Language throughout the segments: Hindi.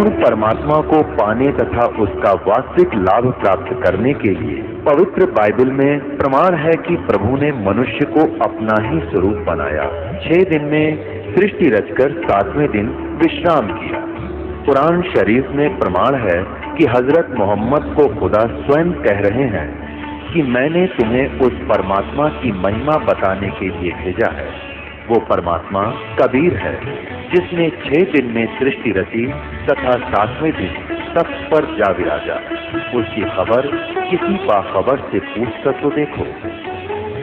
पूर्ण परमात्मा को पाने तथा उसका वास्तविक लाभ प्राप्त करने के लिए पवित्र बाइबल में प्रमाण है कि प्रभु ने मनुष्य को अपना ही स्वरूप बनाया। 6 दिन में सृष्टि रचकर 7वें दिन विश्राम किया। कुरान शरीफ में प्रमाण है कि हजरत मोहम्मद को खुदा स्वयं कह रहे हैं कि मैंने तुम्हें उस परमात्मा की महिमा बताने के लिए भेजा है। वो परमात्मा कबीर है जिसने 6 दिन में सृष्टि रची तथा 7वें दिन तख्त पर जा विराजा। उसकी खबर किसी बाखबर से पूछकर तो देखो।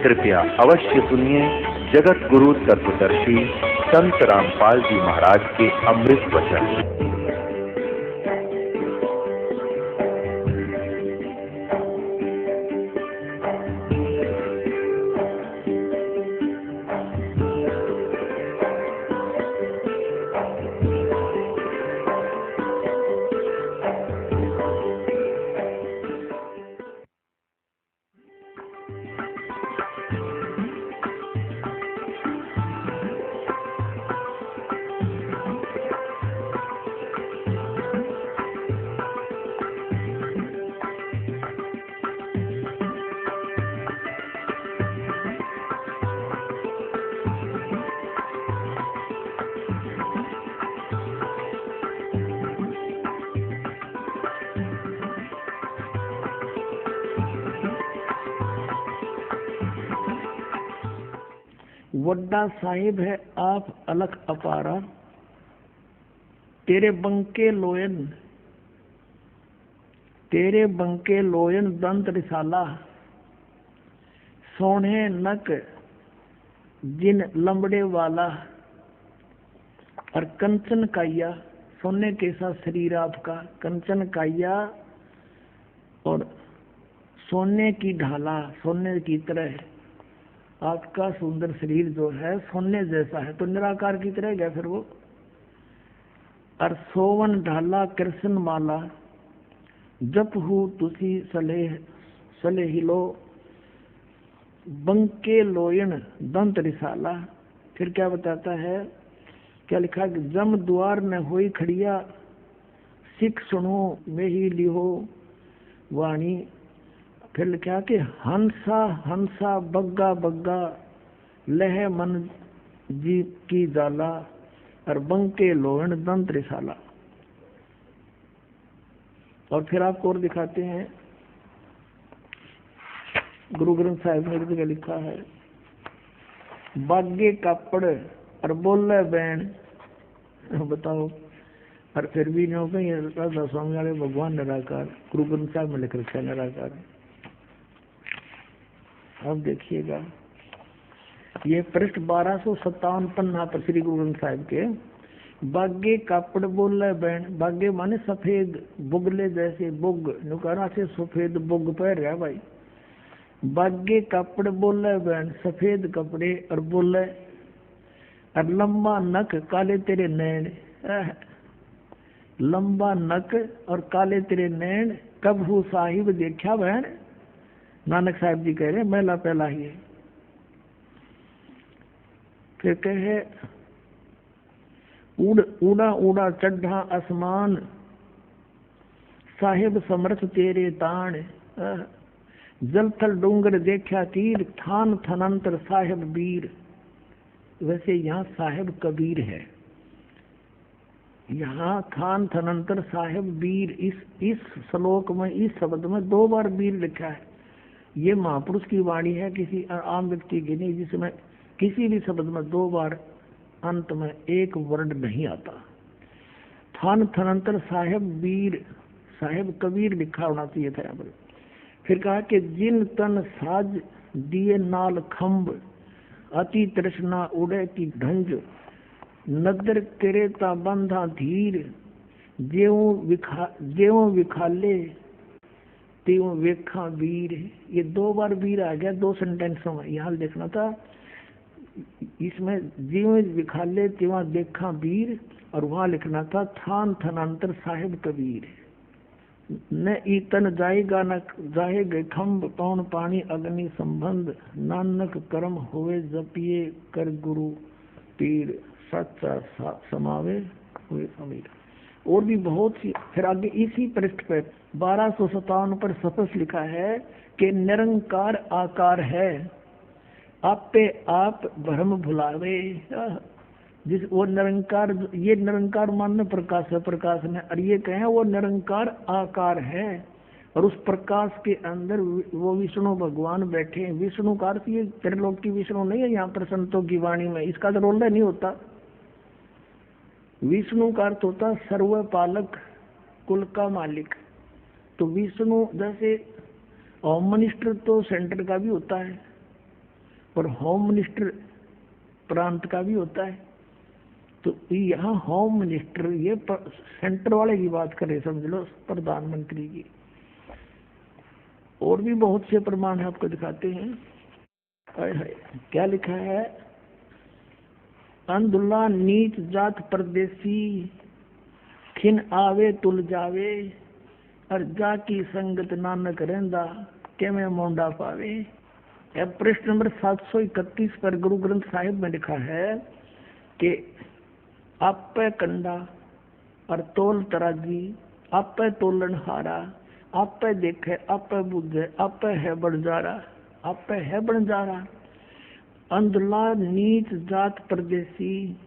कृपया अवश्य सुनिए जगत गुरु तत्वदर्शी संत रामपाल जी महाराज के अमृत वचन। वड्डा साहिब है आप अलख अपारा, तेरे बंके लोयन दंत रिसाला, सोने नक जिन लंबड़े वाला, और कंचन काया, सोने के साथ शरीर आपका कंचन काया और सोने की ढाला, सोने की तरह आपका सुंदर शरीर जो है सोने जैसा है, तो निराकार की तरह गया फिर वो। और सोवन ढाला कृष्ण माला, जप हु तुसी सले हिलो, बंके लोयन दंत रिसाला। फिर क्या बताता है, क्या लिखा कि जम द्वार न होई खड़िया, सिख सुनो में ही लिहो वाणी। फिर लिखा कि हंसा हंसा बग्गा बग्गा, लह मन जी की जाला, और बंके लोहन दंत रिसाला। और फिर आपको और दिखाते हैं, गुरु ग्रंथ साहिब ने जगह लिखा है, बागे कापड़ और बोले बैन। बताओ, और फिर भी नहीं होगा ये राधा स्वामी वाले भगवान निराकार, गुरु ग्रंथ साहिब में लिख रखा है निराकार। अब देखिएगा, ये पृष्ठ 1257 पन्ना पर श्री गुरु ग्रंथ साहिब के। बागे कापड़ बोले बैन, बागे माने सफेद, बुगले जैसे बुग, नुकारा से सफेद बुग पहन रहा भाई। बागे कापड़ बोले बैन, सफेद कपड़े और बोले, और लंबा नक काले तेरे नैन, लंबा नक और काले तेरे नैन, कब हु साहिब देखा बहन। नानक साहिब जी कह रहे महिला पहला ही है। फिर कहे उड़ा उड़ा चढ़ा आसमान, साहिब समर्थ तेरे ताण, जल थल डूंगर देखा तीर, थान थनंतर साहिब वीर। वैसे यहाँ साहिब कबीर है, यहाँ थान थनंतर साहिब वीर। इस श्लोक में, इस शब्द में 2 बार वीर लिखा है। ये महापुरुष की वाणी है, किसी आम व्यक्ति की नहीं, जिसमें किसी भी शब्द में 2 बार अंत में एक वर्ड नहीं आता। थान थनंतर साहिब वीर, साहिब कबीर लिखा होना चाहिए था यहाँ पर। फिर कहा कि जिन तन साज दिए नाल खम्ब, अति तृष्णा उड़े की ढंज, नदर करे ता बंधा धीर, जेऊ विखाले त्यों वेखा वीर। ये 2 बार वीर आ गया 2 सेंटेंसों में। यहाँ देखना था, इसमें जीव विखाले त्यों देखा वीर, और वहां लिखना था थान थनांतर साहिब कबीर। न ईतन जाएगा न जाएगे खम्ब, पौन पानी अग्नि संबंध, नानक कर्म होवे जपिए कर गुरु पीर, सच्चा समावे हुए अमीर। और भी बहुत सी। फिर आगे इसी पृष्ठ पर 1257 पर स्पष्ट लिखा है कि निरंकार आकार है, आप पे आप भ्रम भुलावे। जिस वो निरंकार, ये निरंकार मानने प्रकाश है, प्रकाश में, और ये कहें वो निरंकार आकार है, और उस प्रकाश के अंदर वो विष्णु भगवान बैठे हैं। विष्णु का अर्थ ये त्रिलोक की विष्णु नहीं है यहाँ पर संतों की वाणी में, इसका तो रोल नहीं होता। विष्णु का अर्थ होता सर्वपालक, कुल का मालिक। तो विष्णु जैसे होम मिनिस्टर तो सेंटर का भी होता है, और होम मिनिस्टर प्रांत का भी होता है। तो यहाँ होम मिनिस्टर ये सेंटर वाले की बात करें, समझ लो प्रधानमंत्री की। और भी बहुत से प्रमाण है, आपको दिखाते हैं। क्या लिखा है, अंधुला नीच जात परदेसी, खिन आवे तुल जावे, और जा की संगत नानक रहंदा, के में मोंडा पावे। पृष्ठ नंबर 731 पर गुरु ग्रंथ साहिब में लिखा है कि आप पे कंडा और तोल तराजी, आप पे तोलन हारा, आप पे देखे, आप पे बुझे, आप पे है बंजारा, आप पे है बंजारा। अंधला नीच जात परदेसी,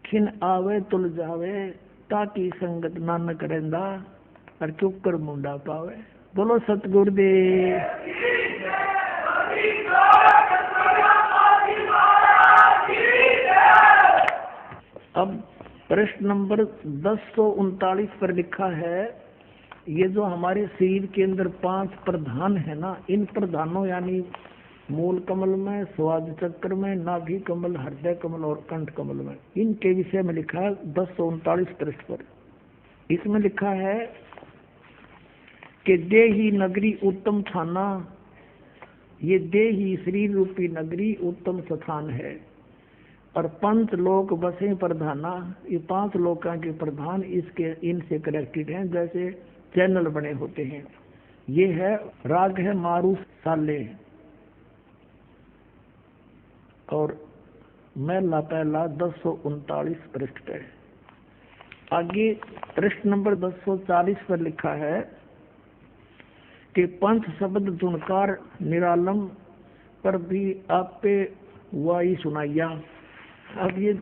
खिन आवे तुल जावे, ताकि संगत नानक रहंदा, और क्यों कर मुंडा पावे। बोलो सतगुरुदेव। अब प्रश्न नंबर 1039 पर लिखा है, ये जो हमारे शरीर के अंदर 5 प्रधान है ना, इन प्रधानों यानी मूल कमल में, स्वाद चक्र में, नाभि कमल, हृदय कमल और कंठ कमल में, इनके विषय में लिखा है 1039 पृष्ठ पर। इसमें लिखा है कि देही नगरी उत्तम थाना, ये देही शरीर रूपी नगरी उत्तम स्थान है, और 5 लोक बसे प्रधाना, ये 5 लोकों के प्रधान इसके इनसे कनेक्टेड हैं, जैसे चैनल बने होते हैं। ये है राग है मारू साले, और मैला पहला 1039 पृष्ठ पे। आगे पृष्ठ नंबर 1040 पर लिखा है कि पंच शब्द धुनकार निरालम, पर भी आप पे वाई सुनाइया। अब ये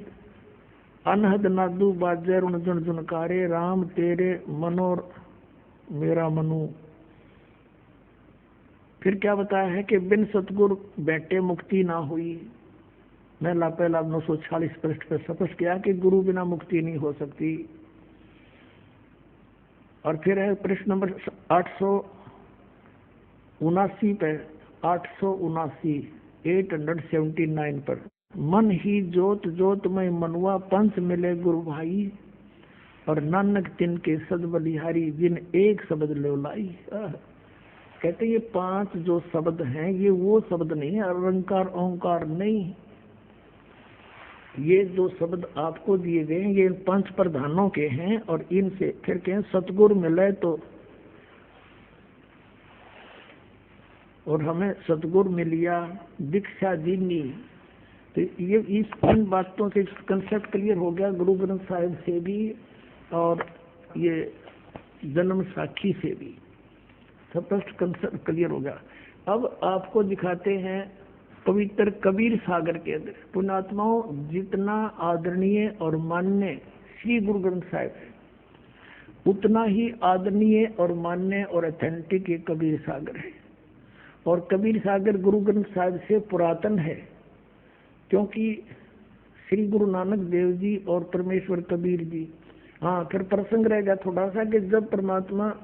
अनहद नादू बाजे रुण जुन जुनकारे, राम तेरे मनोर मेरा मनु। फिर क्या बताया है कि बिन सतगुरु बैठे मुक्ति ना हुई। मैं पहला 946 पृष्ठ पर स्पष्ट किया कि गुरु बिना मुक्ति नहीं हो सकती। और फिर है प्रश्न नंबर 879 पे, 879 पर, मन ही जोत जोत में मनुआ, पंच मिले गुरु भाई, और नानक तिनके सद बलिहारी, जिन एक शब्द लोलाई। कहते ये 5 जो शब्द हैं ये वो शब्द नहीं है, अलंकार ओंकार नहीं। ये जो शब्द आपको दिए गए हैं ये 5 प्रधानों के हैं, और इनसे फिर कहें सतगुरु मिले तो, और हमें सतगुरु मिलिया, दीक्षा दीनी। तो ये इन बातों से कंसेप्ट क्लियर हो गया गुरु ग्रंथ साहिब से भी, और ये जन्म साखी से भी स्पष्ट कंसेप्ट क्लियर हो गया। अब आपको दिखाते हैं पवित्र कबीर सागर के अंदर। पुण्यात्माओं, जितना आदरणीय और मान्य श्री गुरु ग्रंथ साहिब है, उतना ही आदरणीय और मान्य और ऑथेंटिक ये कबीर सागर है। और कबीर सागर गुरु ग्रंथ साहिब से पुरातन है, क्योंकि श्री गुरु नानक देव जी और परमेश्वर कबीर जी। हाँ, फिर प्रसंग रह गया थोड़ा सा कि जब परमात्मा,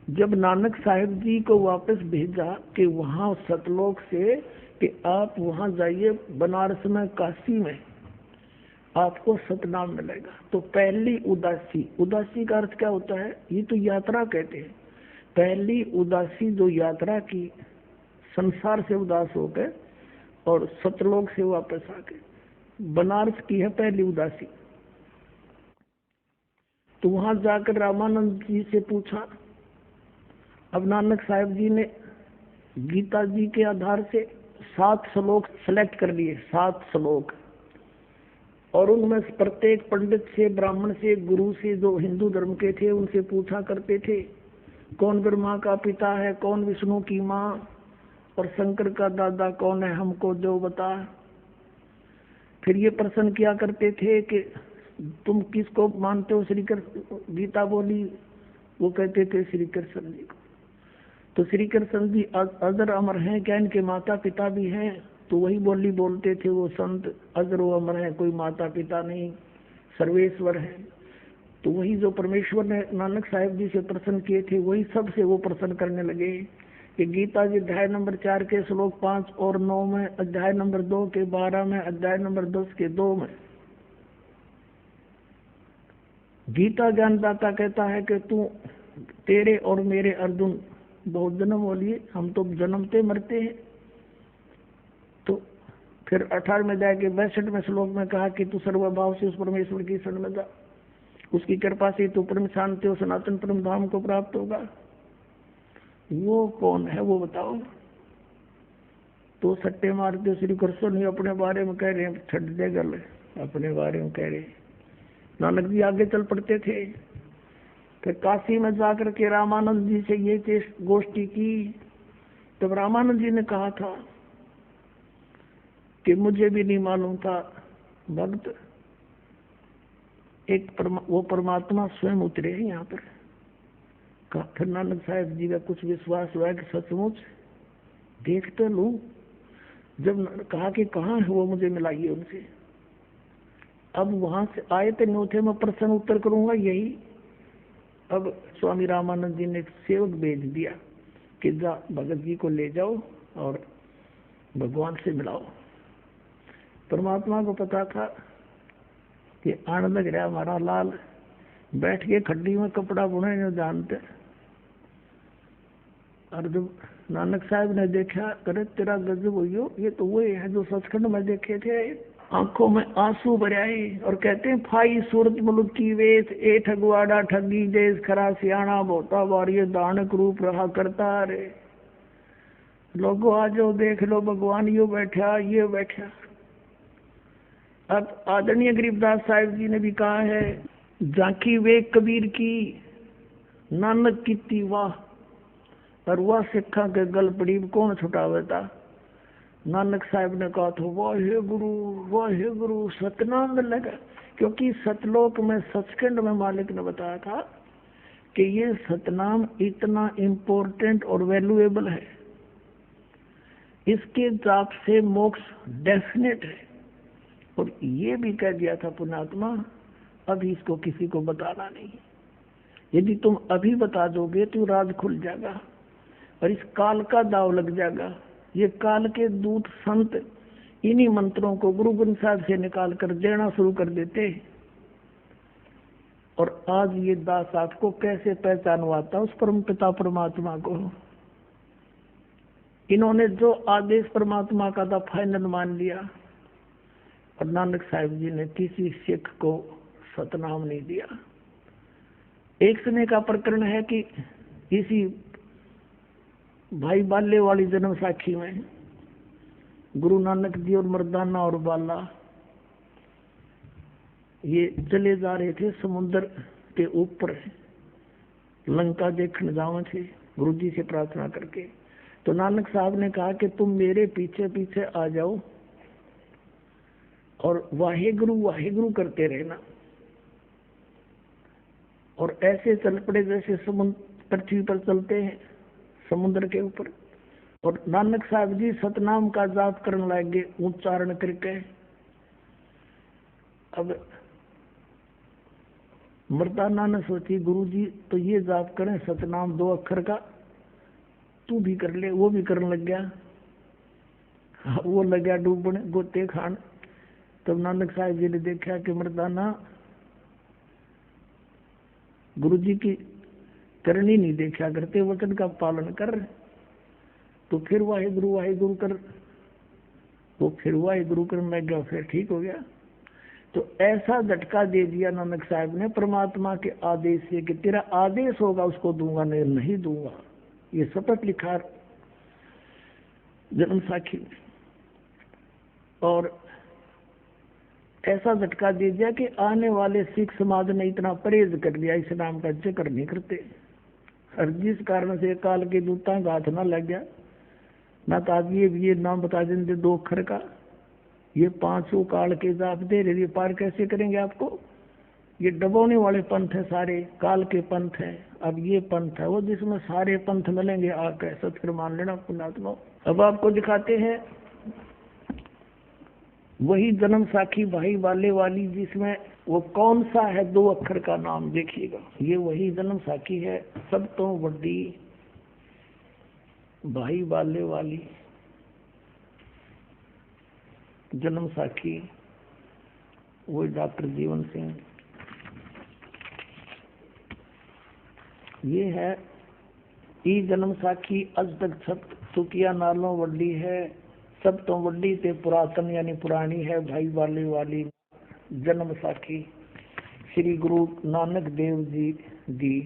जब नानक साहिब जी को वापस भेजा कि वहाँ सतलोक से कि आप वहाँ जाइए बनारस में, काशी में आपको सतनाम मिलेगा। तो पहली उदासी, उदासी का अर्थ क्या होता है, ये तो यात्रा कहते हैं। पहली उदासी जो यात्रा की, संसार से उदास होकर और सतलोक से वापस आके, बनारस की है पहली उदासी। तो वहां जाकर रामानंद जी से पूछा। अब नानक साहिब जी ने गीता जी के आधार से 7 श्लोक सेलेक्ट कर लिए, 7 श्लोक। और उनमें से प्रत्येक पंडित से, ब्राह्मण से, गुरु से, जो हिंदू धर्म के थे, उनसे पूछा करते थे कौन ब्रह्मा का पिता है, कौन विष्णु की माँ, और शंकर का दादा कौन है, हमको जो बता। फिर ये प्रश्न किया करते थे कि तुम किसको मानते हो, श्री कृष्ण। गीता बोली, वो कहते थे श्री कृष्ण जी को। तो श्री कृष्ण जी अजर अमर हैं क्या, इनके माता पिता भी हैं? तो वही बोली बोलते थे वो संत, अजर अमर है, कोई माता पिता नहीं, सर्वेश्वर है। तो वही जो परमेश्वर ने नानक साहिब जी से प्रश्न किए थे, वही सबसे वो प्रश्न करने लगे कि गीता जी अध्याय नंबर 4 के श्लोक 5 और 9 में, अध्याय नंबर 2 के 12 में, अध्याय नंबर 10 के 2 में गीता ज्ञानदाता कहता है कि तू, तेरे और मेरे अर्जुन बहुत जन्म हो लिए, हम तो जन्मते मरते हैं। तो फिर 18वें अध्याय के 62वें श्लोक में कहा कि तू सर्वभाव से उस परमेश्वर की शरण में जा, उसकी कृपा से तू परम शांति और सनातन परम धाम को प्राप्त होगा। वो कौन है वो बताओ। तो सट्टे मारते श्री कृष्ण ही अपने बारे में कह रहे हैं, छठ दे गल अपने बारे में कह रहे। नानक जी आगे चल पड़ते थे। फिर काशी में जाकर के रामानंद जी से ये गोष्ठी की। तब रामानंद जी ने कहा था कि मुझे भी नहीं मालूम था भक्त, वो परमात्मा स्वयं उतरे हैं यहाँ पर। फिर नानक साहब जी का कुछ विश्वास हुआ कि सचमुच देख तो लूं। जब कहा कि कहाँ है वो, मुझे मिलाइए उनसे। अब वहां से आए थे न्योथे में प्रश्न उत्तर करूंगा यही। अब स्वामी रामानंद जी ने सेवक भेज दिया कि जा भगत जी को ले जाओ और भगवान से मिलाओ। परमात्मा को पता था कि आनंद लग रहा हमारा लाल, बैठ के खड्डी में कपड़ा बुने जो जानते। और जब नानक साहब ने देखा, करे तेरा गजब हुई, ये तो वही है जो सचखंड में देखे थे। आंखों में आंसू भर आए और कहते हैं, फाई सूरत मुल्क की वेश, ए ठगवाड़ा ठगी देश, खरा सियाणा बोता बार, ये दानक रूप रहा करता रे। लोगों आ जाओ देख लो, भगवान यो बैठा, ये बैठा। अब आदरणीय गरीबदास साहिब जी ने भी कहा है, झांकी वे कबीर की नानक की वाह, और वह सिखा के गल पड़ी कौन छुटावेता। नानक साहब ने कहा तो वाहे गुरु सतनाम लगा। क्योंकि सतलोक में, सचखंड में मालिक ने बताया था कि ये सतनाम इतना इम्पोर्टेंट और वैल्यूएबल है, इसके जाप से मोक्ष डेफिनेट है। और ये भी कह दिया था पुण्यात्मा, अभी इसको किसी को बताना नहीं। यदि तुम अभी बता दोगे तो राज खुल जाएगा और इस काल का दाव लग जाएगा। ये काल के दूत संत इन्हीं मंत्रों को गुरु ग्रंथ साहब से निकाल कर देना शुरू कर देते। और आज ये दास आपको कैसे पहचानवाता उस परम पिता परमात्मा को। इन्होंने जो आदेश परमात्मा का था फाइनल मान लिया। और नानक साहिब जी ने किसी सिख को सतनाम नहीं दिया। एक समय का प्रकरण है कि इसी भाई बाले वाली जन्म साखी में गुरु नानक जी और मर्दाना और बाला ये चले जा रहे थे समुद्र के ऊपर, लंका देखने जावे थे गुरु जी से प्रार्थना करके। तो नानक साहब ने कहा कि तुम मेरे पीछे पीछे आ जाओ और वाहेगुरु करते रहना। और ऐसे चल पड़े जैसे समुद्र पृथ्वी पर चलते हैं समुद्र के ऊपर। और नानक साहब जी सतनाम का जाप करने लगे उच्चारण करके। अब मर्दाना ने सोची गुरु जी तो ये जाप करें सतनाम 2 अक्षर का, तू भी कर ले। वो भी करने लग गया। वो लग गया डूबने गोते खान। तब नानक साहब जी ने देखा कि मर्दाना गुरु जी की करनी नहीं देखा करते, वचन का पालन कर। तो फिर वाहेगुरु कर, वो फिर वाहेगुरु करने लग गया, फिर ठीक हो गया। तो ऐसा झटका दे दिया नानक साहब ने परमात्मा के आदेश से कि तेरा आदेश होगा उसको दूंगा, नहीं दूंगा। ये शपथ लिखा जन्म साखी में। और ऐसा झटका दे दिया कि आने वाले सिख समाज ने इतना परहेज कर लिया, इस नाम का जिक्र नहीं करते। और जिस कारण से काल के दूता का हाथ ना लग गया ना, तो आज ये नाम बता देंगे 2 अक्षर का, ये 500 काल के जाप दे रहे, पार कैसे करेंगे आपको? ये डबोने वाले पंथ है, सारे काल के पंथ है। अब ये पंथ है वो जिसमें सारे पंथ मिलेंगे, आकर सत्य मान लेना पुण्यात्मा। अब आपको दिखाते हैं वही जन्म साखी भाई वाले वाली, जिसमें वो कौन सा है 2 अक्षर का नाम देखिएगा। ये वही जन्म साखी है, सब तो बड़ी भाई वाले वाली जन्म साखी, वो डॉक्टर जीवन सिंह। ये है ई जन्म साखी अज तक छत सुकिया नालों वड्डी है, सब तो वड्डी ते पुरातन यानी पुरानी है भाई वाले वाली जन्म साखी। श्री गुरु नानक देव जी दी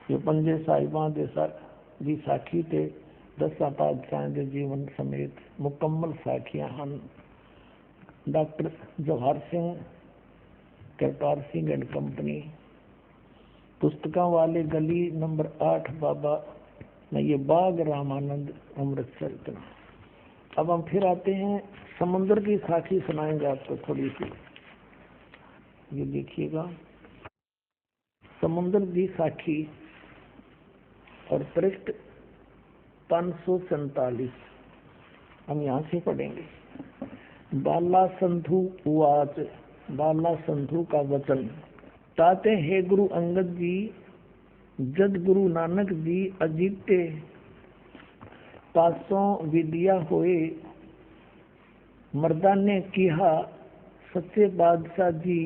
ये पंजे साहिबां दे दी साखी ते 10 पातशाहां दे जीवन समेत मुकम्मल साखियां ਹਨ। Doctor Jawahar Singh Kartar Singh and company, पुस्तकों वाले गली नंबर 8 बाबा में, ये बाग रामानंद अमृतसर इतना। अब हम फिर आते हैं, समुद्र की साखी सुनाएंगे आपको थोड़ी सी। ये देखिएगा समुद्र की साखी और पृष्ठ 547 हम यहाँ से पढ़ेंगे। बाला संधु उवाच, बाला संधु का वचन। ताते हे गुरु अंगद जी, जद गुरु नानक जी अजीते पासों विदिया होए, मर्दान ने किहा सच्चे बादशाह जी,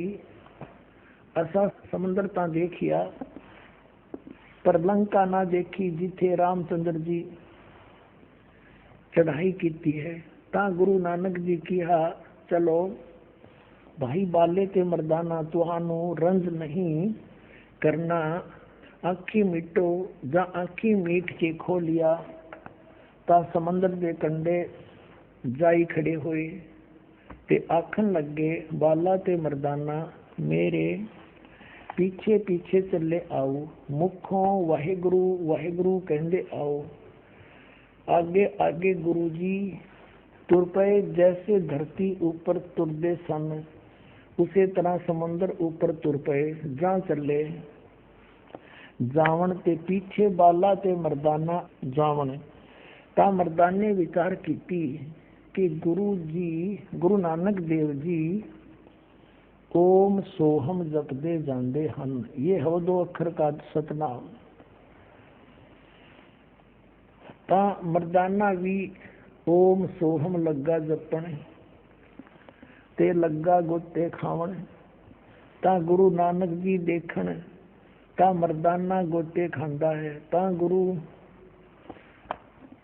असा समुद्र ता देखिया पर लंका ना देखी, जिथे रामचंद्र जी चढ़ाई की है। ता गुरु नानक जी किहा चलो भाई बाले ते मर्दाना, तुहानू रंज नहीं करना, आखी मिटो जा आखी मीट के खो लिया। ता समंदर दे कंडे जाई खड़े होए ते आखन लगे, बाला ते मर्दाना मेरे पीछे पीछे चले आओ, मुखों वाहेगुरु वाहेगुरु कहंदे आओ। आगे आगे गुरु जी तुर पे, जैसे धरती ऊपर तुरदे सन, उसे तरह समुंदर ऊपर तुर पे जा चले। जावन ते पीछे बाला ते मर्दाना जावन। ता मर्दाने विचार कीती कि गुरु जी गुरु नानक देव जी ओम सोहम जपदे जांदे हन। ये हो 2 अक्षर का सतनाम। ता मर्दाना भी ओम सोहम लगा जपन ते लगा गोते खावन। ता गुरु नानक जी देखन, ता मर्दाना गोते खांदा है। ता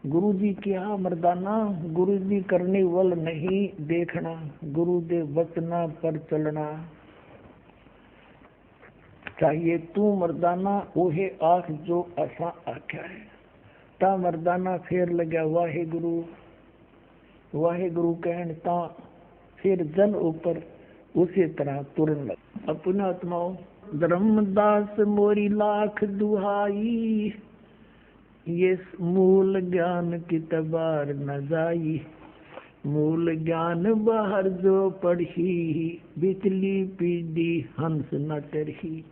गुरु जी क्या मर्दाना, गुरु जी करने वल नहीं देखना, गुरु दे वचना पर चलना चाहिए। तू मर्दाना ओहे आख जो असा आख्या है। ता मर्दाना फेर लग्या वाहे गुरु कहन, ता फिर जल ऊपर उसी तरह तुरन लग। अपना आत्माओं धर्मदास मोरी लाख दुहाई, ये मूल ज्ञान की तबार न जाई। मूल ज्ञान बाहर जो पढ़ी, बिचली पीढ़ी हंस न तरही।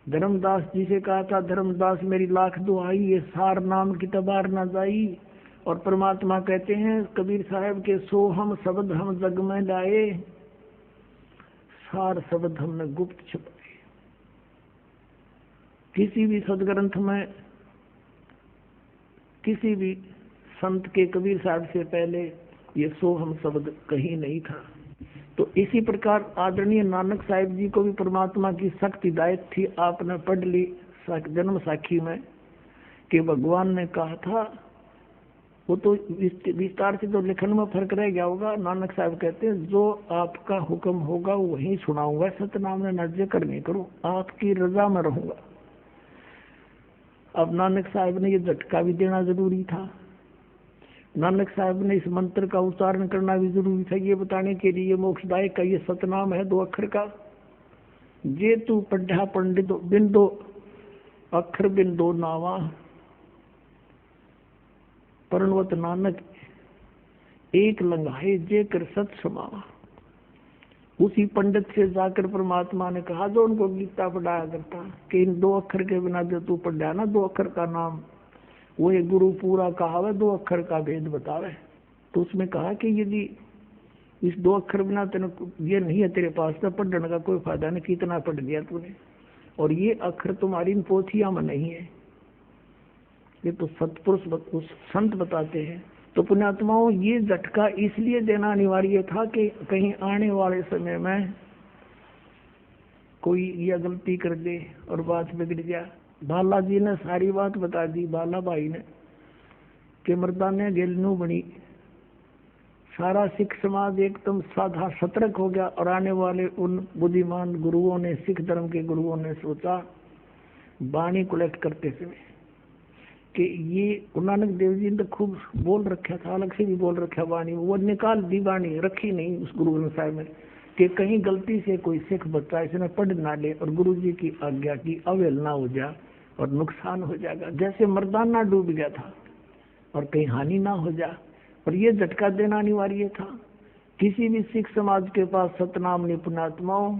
धर्मदास जी से कहा था, धर्मदास मेरी लाख दुहाई, ये सार नाम की तबार न जाई। और परमात्मा कहते हैं कबीर साहब के, सो हम शब्द हम जग में लाए, सार शब्द हमने गुप्त छुपाए। किसी भी सदग्रंथ में, किसी भी संत के कबीर साहब से पहले ये सो हम शब्द कहीं नहीं था। तो इसी प्रकार आदरणीय नानक साहिब जी को भी परमात्मा की सख्त हिदायत थी। आपने पढ़ ली जन्म साखी में कि भगवान ने कहा था, वो तो विस्तार से तो लिखन में फर्क रह गया होगा। नानक साहब कहते हैं जो आपका हुक्म होगा वही सुनाऊंगा, सतनाम ने नर्ज कर नहीं करूं, आपकी रजा में रहूंगा। अब नानक साहब ने ये झटका भी देना जरूरी था। नानक साहब ने इस मंत्र का उच्चारण करना भी जरूरी था ये बताने के लिए मोक्षदायक का ये सतनाम है 2 अक्षर का। जे तू पढ़ा पंडित बिंदो अक्षर बिंदो नावा परनवत नानक एक लंघाए जे कर सत समावा। उसी पंडित से जाकर परमात्मा ने कहा जो उनको गीता पढ़ाया करता कि इन 2 अक्षर के बिना जो तू पढ़ा ना 2 अक्षर का नाम वो एक गुरु पूरा कहावे 2 अक्षर का भेद बतावे। तो उसमें कहा कि यदि इस 2 अक्षर बिना तेने ये नहीं है तेरे पास तो पढ़ने का कोई फायदा नहीं, कितना पढ़ दिया तूने, और ये अक्षर तुम्हारी इन पोथियों में नहीं है, ये तो सत्पुरुष संत बताते हैं। तो पुण्यात्माओं ये झटका इसलिए देना अनिवार्य था कि कहीं आने वाले समय में कोई यह गलती कर दे और बात बिगड़ जाए। बाला जी ने सारी बात बता दी, बाला भाई ने, कि मर्दाने गेलनू बनी, सारा सिख समाज एकदम साधा सतर्क हो गया। और आने वाले उन बुद्धिमान गुरुओं ने, सिख धर्म के गुरुओं ने सोचा वाणी कलेक्ट करते समय कि ये गुरु नानक देव जी ने खूब बोल रखा था, अलग से भी बोल रखा वाणी, वो निकाल दी वाणी, रखी नहीं उस गुरु ग्रंथ साहिब में, कि कहीं गलती से कोई सिख बच्चा इसने पढ़ ना ले और गुरु जी की आज्ञा की अवहेलना हो जाए और नुकसान हो जाएगा, जैसे मर्दाना डूब गया था, और कहीं हानि ना हो जाए। और ये झटका देना अनिवार्य था। किसी भी सिख समाज के पास सतनाम निपुणात्माओं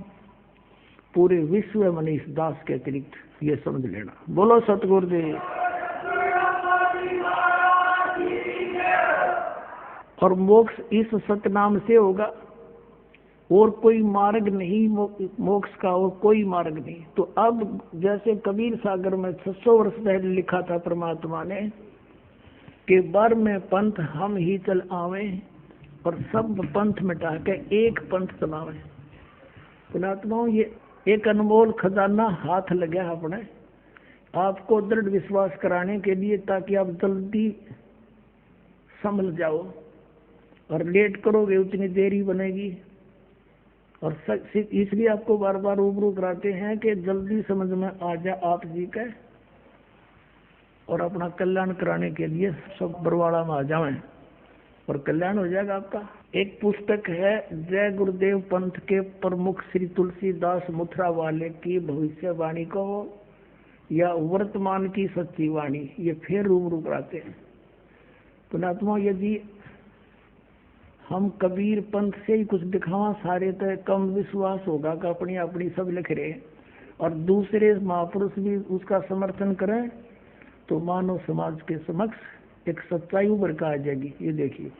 पूरे विश्व में मनीष दास के अतिरिक्त, ये समझ लेना। बोलो सतगुरुदेव। और मोक्ष इस सतनाम से होगा, और कोई मार्ग नहीं मोक्ष का, और कोई मार्ग नहीं। तो अब जैसे कबीर सागर में 600 वर्ष पहले लिखा था परमात्मा ने कि बर में पंथ हम ही चल आवे और सब पंथ मिटा के एक पंथ चलावे। पुण्यात्माओं ये एक अनमोल खजाना हाथ लगा अपने आपको दृढ़ विश्वास कराने के लिए, ताकि आप जल्दी संभल जाओ, और लेट करोगे उतनी देरी बनेगी। और इसलिए आपको बार बार रूबरू कराते हैं कि जल्दी समझ में आ जाए आप जी का, और अपना कल्याण कराने के लिए सब बरवाड़ा में आ जाएं और कल्याण हो जाएगा आपका। एक पुस्तक है जय गुरुदेव पंथ के प्रमुख श्री तुलसीदास मुथरा वाले की भविष्यवाणी को या वर्तमान की सच्ची वाणी, ये फिर रूबरू कराते हैं। पुण्यात्मा यदि हम कबीर पंथ से ही कुछ दिखावा सारे तो कम विश्वास होगा कि अपनी अपनी सब लिख रहे, और दूसरे महापुरुष भी उसका समर्थन करें, तो मानव समाज के समक्ष एक सच्चाई उभर कर आ जाएगी। ये देखिए,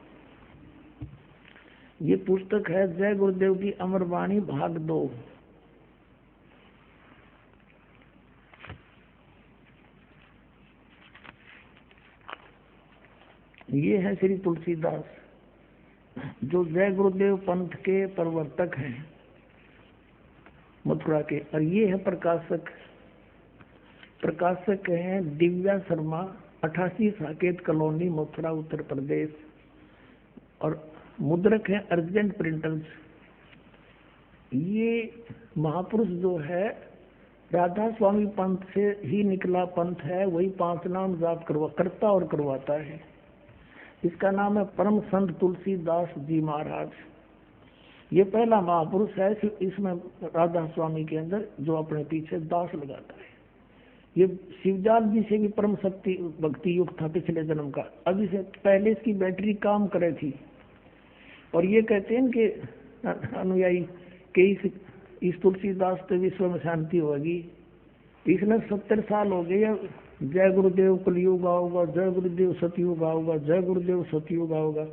ये पुस्तक है जय गुरुदेव की अमर वाणी भाग 2। ये है श्री तुलसीदास जो जय गुरुदेव पंथ के प्रवर्तक हैं मथुरा के, और ये है प्रकाशक हैं दिव्या शर्मा, 88 साकेत कॉलोनी मथुरा उत्तर प्रदेश, और मुद्रक है अर्जेंट प्रिंटर्स। ये महापुरुष जो है राधा स्वामी पंथ से ही निकला पंथ है, वही 5 नाम जाप करता और करवाता है। इसका नाम है परम संत तुलसीदास जी महाराज। ये पहला महापुरुष है इसमें राधा स्वामी के अंदर जो अपने पीछे दास लगाता है। ये शिवजाल जी से भी परम शक्ति भक्ति युक्त था पिछले जन्म का। अभी से पहले इसकी बैटरी काम करे थी, और ये कहते हैं कि अनुयायी कि इस तुलसीदास से विश्व में शांति होगी। इसने 70 साल हो गए जय गुरुदेव कलयुग आओगा, जय गुरुदेव सतयुग आओगा, जय गुरुदेव सतयुग आओगा।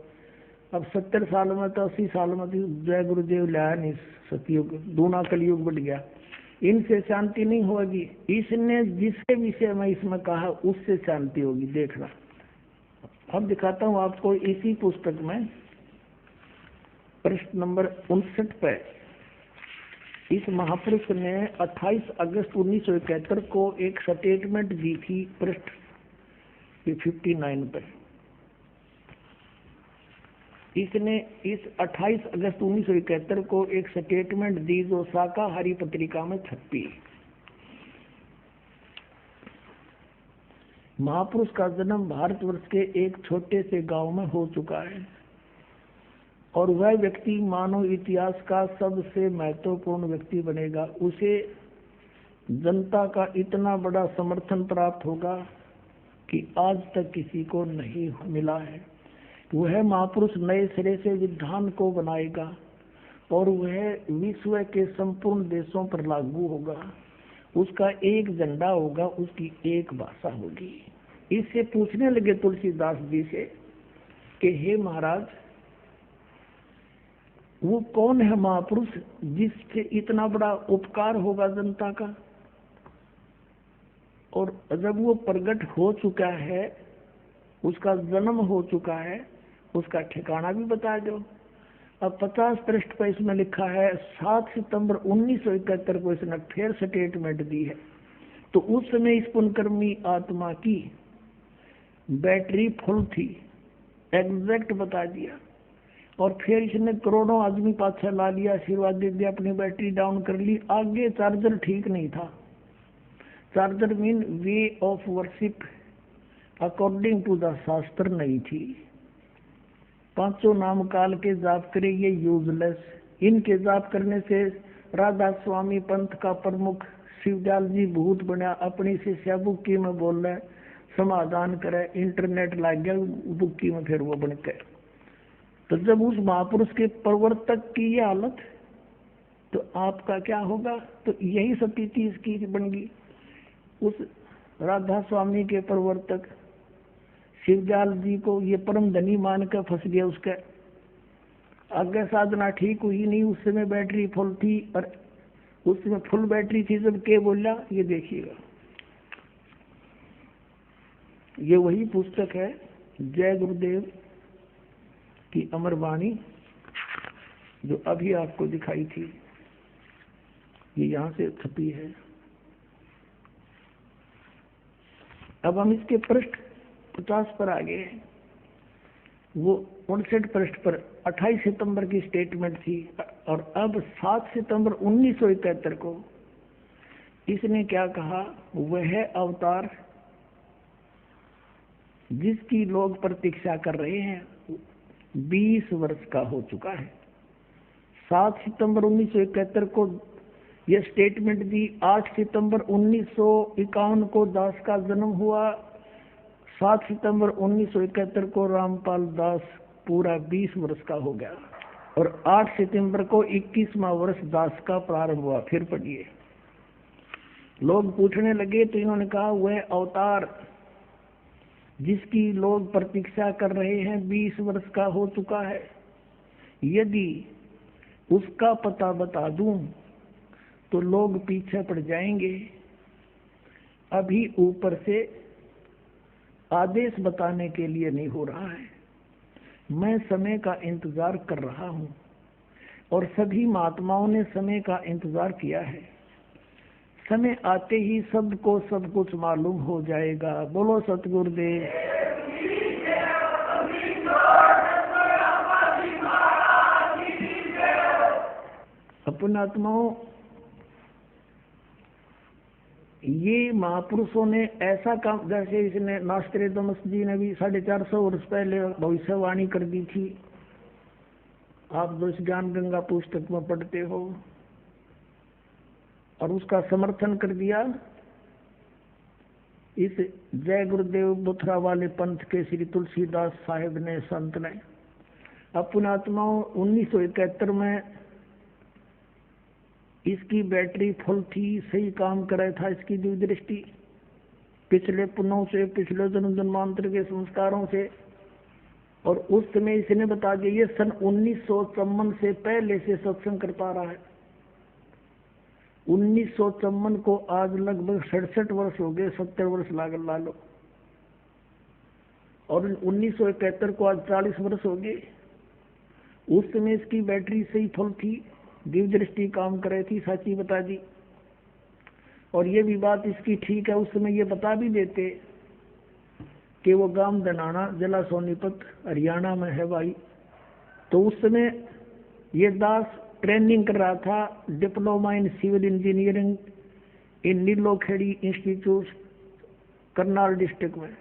अब 70 साल में तो 80 साल में तो जय गुरुदेव लाया नहीं सतयुग, दूना कलयुग बढ़ गया। इनसे शांति नहीं होगी। इसने जिसके विषय में इसमें कहा उससे शांति होगी। देखना, अब दिखाता हूँ आपको इसी पुस्तक में पृष्ठ नंबर 59 पे इस महापुरुष ने 28 अगस्त 1971 को एक स्टेटमेंट दी थी। पृष्ठ 59 पर इसने इस 28 अगस्त 1971 को एक स्टेटमेंट दी जो शाकाहारी पत्रिका में छपी। महापुरुष का जन्म भारतवर्ष के एक छोटे से गांव में हो चुका है और वह व्यक्ति मानव इतिहास का सबसे महत्वपूर्ण व्यक्ति बनेगा। उसे जनता का इतना बड़ा समर्थन प्राप्त होगा कि आज तक किसी को नहीं मिला है। वह महापुरुष नए सिरे से विधान को बनाएगा और वह विश्व के संपूर्ण देशों पर लागू होगा। उसका एक झंडा होगा, उसकी एक भाषा होगी। इससे पूछने लगे तुलसीदास जी से कि हे महाराज, वो कौन है महापुरुष जिससे इतना बड़ा उपकार होगा जनता का? और जब वो प्रकट हो चुका है, उसका जन्म हो चुका है, उसका ठिकाना भी बता दो। अब 50 पृष्ठ पर इसमें लिखा है 7 सितंबर 1971 को इसने फिर स्टेटमेंट दी है। तो उस समय इस पुण्यकर्मी आत्मा की बैटरी फुल थी, एग्जैक्ट बता दिया। और फिर इसने करोड़ों आदमी पाछा ला लिया, आशीर्वाद दे दिया, अपनी बैटरी डाउन कर ली। आगे चार्जर ठीक नहीं था। चार्जर mean way of worship according to the shastra नहीं थी। पांचों नाम काल के जाप करे, ये यूजलेस। इनके जाप करने से राधा स्वामी पंथ का प्रमुख शिवदयाल जी भूत बना, अपनी शिष्या बुक्की में बोल रहे, समाधान करे, इंटरनेट लग गया बुक्की में, फिर वो बन गए। तो जब उस महापुरुष के प्रवर्तक की ये हालत, तो आपका क्या होगा? तो यही स्थिति इसकी बन गई। उस राधा स्वामी के प्रवर्तक शिवदयाल जी को ये परम धनी मान कर फंस गया। उसके आगे साधना ठीक हुई नहीं। उस समय बैटरी फुल थी और उस समय फुल बैटरी थी जब के बोला, ये देखिएगा, ये वही पुस्तक है जय गुरुदेव की अमर वाणी जो अभी आपको दिखाई थी। ये यहाँ से छपी है। अब हम इसके पृष्ठ 50 पर आ गए। वो 59 पृष्ठ पर 28 सितंबर की स्टेटमेंट थी और अब 7 सितंबर 1971 को इसने क्या कहा? वह अवतार जिसकी लोग प्रतीक्षा कर रहे हैं 20 वर्ष का हो चुका है। 7 सितंबर 1971 को यह स्टेटमेंट दी। 8 सितंबर 1951 को दास का जन्म हुआ। 7 सितंबर 1971 को रामपाल दास पूरा 20 वर्ष का हो गया और 8 सितंबर को 21वां वर्ष दास का प्रारंभ हुआ। फिर पढ़िए, लोग पूछने लगे तो इन्होंने कहा वह अवतार जिसकी लोग प्रतीक्षा कर रहे हैं 20 वर्ष का हो चुका है। यदि उसका पता बता दूं तो लोग पीछे पड़ जाएंगे। अभी ऊपर से आदेश बताने के लिए नहीं हो रहा है। मैं समय का इंतजार कर रहा हूं और सभी महात्माओं ने समय का इंतजार किया है। समय आते ही सबको सब कुछ मालूम हो जाएगा। बोलो सतगुरुदेव। अपने आत्माओं, ये महापुरुषों ने ऐसा काम, जैसे इसने नास्ट्रेडमस जी ने भी 450 वर्ष पहले भविष्यवाणी कर दी थी। आप जो इस ज्ञान गंगा पुस्तक में पढ़ते हो, और उसका समर्थन कर दिया इस जय गुरुदेव बुथरा वाले पंथ के श्री तुलसीदास साहिब ने, संत ने। अपने आत्माओं 1971 में इसकी बैटरी फुल थी, सही काम कर रहा था इसकी दिव्य दृष्टि, पिछले पुण्यों से, पिछले जन्म जन्मांतर के संस्कारों से। और उस समय इसने बता दिया, ये सन 1954 से पहले से सत्संग करता रहा है। 1954 को आज लगभग 67 वर्ष हो गए, 70 वर्ष ला लो। और 1971 को आज 40 वर्ष हो गए। उस समय इसकी बैटरी सही फुल थी, दिव्य दृष्टि काम कर रही थी, सच्ची बता दी। और ये भी बात इसकी ठीक है, उस समय ये बता भी देते कि वो गांव दनाना जिला सोनीपत हरियाणा में है भाई। तो उस समय ये दास ट्रेनिंग कर रहा था, diploma in civil engineering in Nilokheri institute Karnal district में।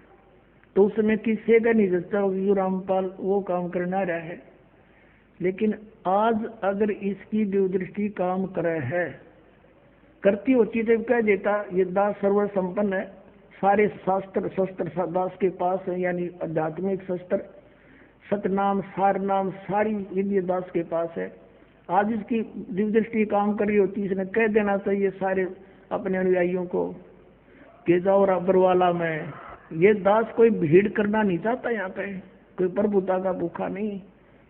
तो उस समय किससे का नहीं जचता कि रामपाल वो काम करना रहा है। लेकिन आज अगर इसकी दूरदृष्टि काम करे है, करती होती तो कह देता ये दास सर्व संपन्न है, सारे शास्त्र शस्त्र दास के पास है, यानी आध्यात्मिक शस्त्र सतनाम सार नाम सारी विद्या दास के पास है। आज इसकी दिव्यदृष्टि काम कर रही होती, इसने कह देना चाहिए सारे अपने अनुयायियों को कि जाओ बरवाला में। ये दास कोई भीड़ करना नहीं चाहता, यहाँ पे कोई प्रभुता का भूखा नहीं।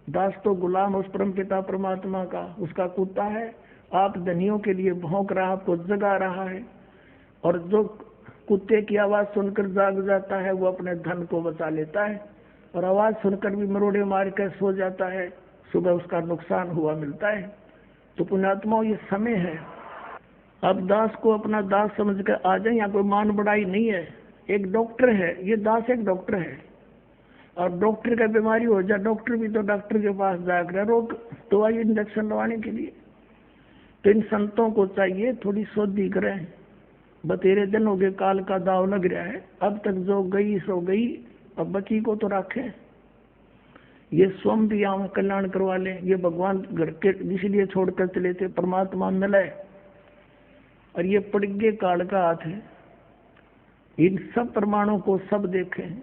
दास तो गुलाम उस परम पिता परमात्मा का, उसका कुत्ता है। आप धनियों के लिए भौंक रहा, आपको जगा रहा है। और जो कुत्ते की आवाज सुनकर जाग जाता है वो अपने धन को बचा लेता है, और आवाज सुनकर भी मरोड़े मार कर सो जाता है, सुबह उसका नुकसान हुआ मिलता है। तो पुण्यात्माओं ये समय है, अब दास को अपना दास समझ कर आ जाए। यहाँ कोई मान बढ़ाई नहीं है। एक डॉक्टर है, ये दास एक डॉक्टर है, और डॉक्टर का बीमारी हो जाए, डॉक्टर भी तो डॉक्टर के पास जाकर रोग दवाई इंजेक्शन लगवाने के लिए। तो इन संतों को चाहिए थोड़ी शोधी करें। बतेरे दिन हो गए, काल का दाव लग रहा है, अब तक जो गई सो गई, अब बची को तो रखें। ये स्वयं भी यहाँ कल्याण करवा ले। ये भगवान घर के इसलिए छोड़कर चले थे, परमात्मा मिले, और ये पड़गे काल का हाथ है। इन सब प्रमाणों को सब देखें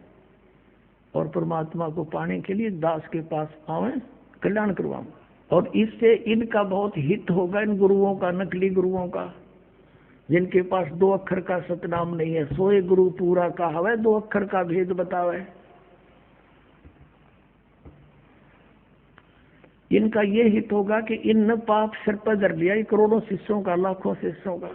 और परमात्मा को पाने के लिए दास के पास आवे, कल्याण करवाओ। और इससे इनका बहुत हित होगा, इन गुरुओं का, नकली गुरुओं का, जिनके पास 2 अक्षर का सतनाम नहीं है। सोए गुरु पूरा कहावे, 2 अक्षर का भेद बतावे। इनका ये हित होगा कि इन पाप सिर पर धर लिया, ये करोड़ों शिष्यों का, लाखों शिष्यों का,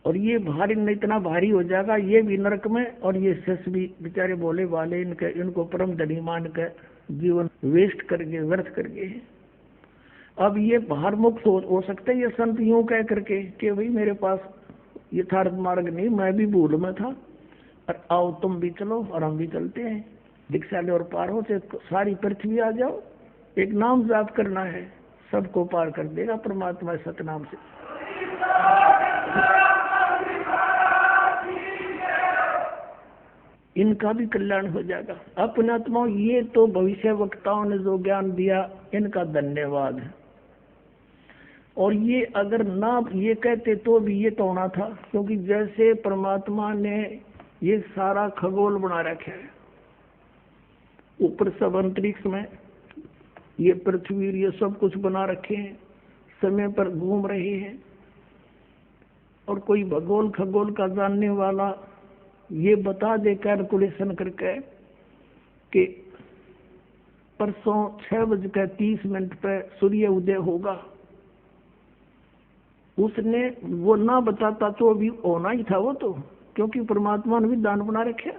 और ये भारी इतना भारी हो जाएगा, ये भी नरक में, और ये शिष्य भी बेचारे बोले वाले इनको परम धनी मान कर जीवन वेस्ट करके व्यर्थ करके। अब ये बाहर मुक्त हो सकते ये संत यूं कह करके कि भाई मेरे पास यथार्थ मार्ग नहीं, मैं भी भूल में था, और आओ तुम भी चलो और हम भी चलते हैं, दीक्षा ले और पार हो से सारी पृथ्वी आ जाओ, एक नाम जाप करना है, सबको पार कर देगा परमात्मा सतनाम से। इनका भी कल्याण हो जाएगा। अब पुण्यात्माओं ये तो भविष्य वक्ताओं ने जो ज्ञान दिया, इनका धन्यवाद है। और ये अगर ना ये कहते तो भी ये तो होना था, क्योंकि जैसे परमात्मा ने ये सारा खगोल बना रखा है, ऊपर सब अंतरिक्ष में ये पृथ्वी ये सब कुछ बना रखे हैं, समय पर घूम रहे हैं, और कोई भगोल खगोल का जानने वाला ये बता दे कैलकुलेशन करके कि परसों 6:30 पर सूर्य उदय होगा, उसने वो ना बताता तो अभी होना ही था वो तो, क्योंकि परमात्मा ने भी दान बना रखे।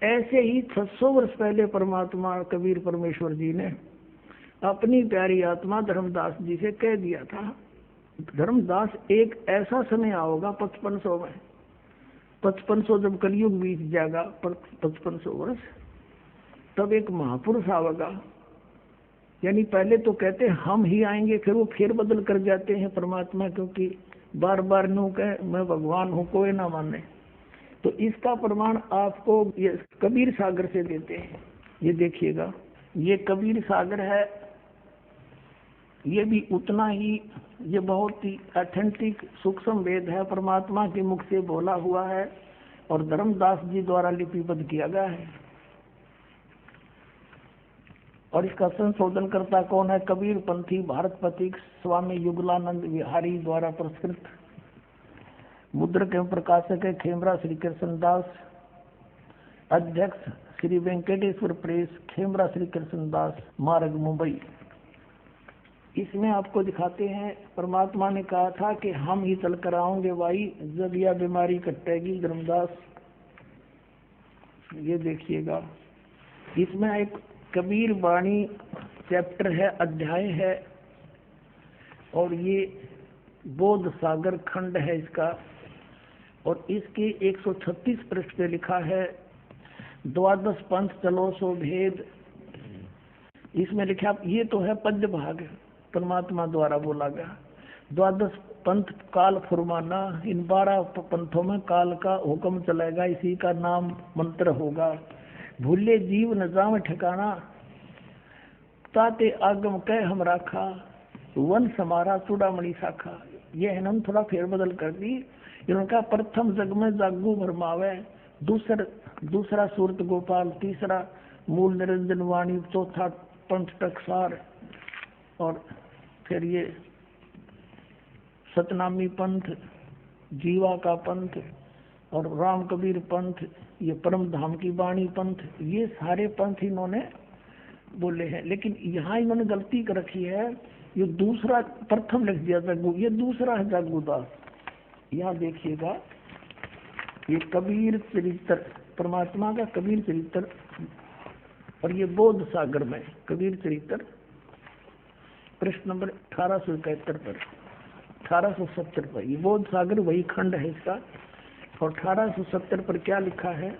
ऐसे ही 600 वर्ष पहले परमात्मा कबीर परमेश्वर जी ने अपनी प्यारी आत्मा धर्मदास जी से कह दिया था, धर्मदास एक ऐसा समय आओगा 5500 में, 5500 जब कलयुग बीत जाएगा 5500 वर्ष, तब एक महापुरुष आवेगा। यानी पहले तो कहते हम ही आएंगे, फिर वो फेर बदल कर जाते हैं परमात्मा, क्योंकि बार बार नो कहे मैं भगवान हूँ कोई ना माने। तो इसका प्रमाण आपको ये कबीर सागर से देते हैं। ये देखिएगा, ये कबीर सागर है, ये भी उतना ही, ये बहुत ही ऑथेंटिक सूक्ष्म वेद है, परमात्मा के मुख से बोला हुआ है और धर्मदास जी द्वारा लिपिबद्ध किया गया है। और इसका संशोधन करता कौन है? कबीर पंथी भारत प्रतीक स्वामी युगलानंद विहारी द्वारा पुरस्कृत, मुद्रक एवं प्रकाशक है खेमरा श्री कृष्ण दास, अध्यक्ष श्री वेंकटेश्वर प्रेस, खेमरा श्री कृष्ण दास मार्ग मुंबई। इसमें आपको दिखाते हैं परमात्मा ने कहा था कि हम ही चल कर आओगे भाई जब यह बीमारी कटेगी धर्मदास। ये देखिएगा, इसमें एक कबीर वाणी चैप्टर है, अध्याय है, और ये बोध सागर खंड है इसका, और इसके 136 पृष्ठ पे लिखा है द्वादश पंथ चलो सो भेद। इसमें लिखा, ये तो है पद्य भाग, परमात्मा द्वारा बोला गया। द्वादश पंथ काल फुरमाना, इन 12 पंथों में काल का हुक्म चलेगा, इसी का नाम मंत्र होगा। भूले जीव न जाम ठिकाना, ताते आगम कह हम राखा, वन समारा चूड़ामणि शाखा। ये है ना थोड़ा फेरबदल कर दी। इनका प्रथम जग में जागू भरमावे, दूसरा सूरत गोपाल, तीसरा मूल निरंजन वाणी, चौथा पंथ टकसार, और फिर ये सतनामी पंथ, जीवा का पंथ, और राम कबीर पंथ, ये परम धाम की वाणी पंथ। ये सारे पंथ इन्होंने बोले हैं। लेकिन यहाँ इन्होंने गलती कर रखी है, ये दूसरा प्रथम लिख दिया जागू, ये दूसरा है जागूदास। यहाँ देखिएगा, ये कबीर चरित्र, परमात्मा का कबीर चरित्र, और ये बोध सागर में कबीर चरित्र, प्रश्न नंबर 1871 पर, 1870 पर, ये बोध सागर वही खंड है इसका। और 1870 पर क्या लिखा है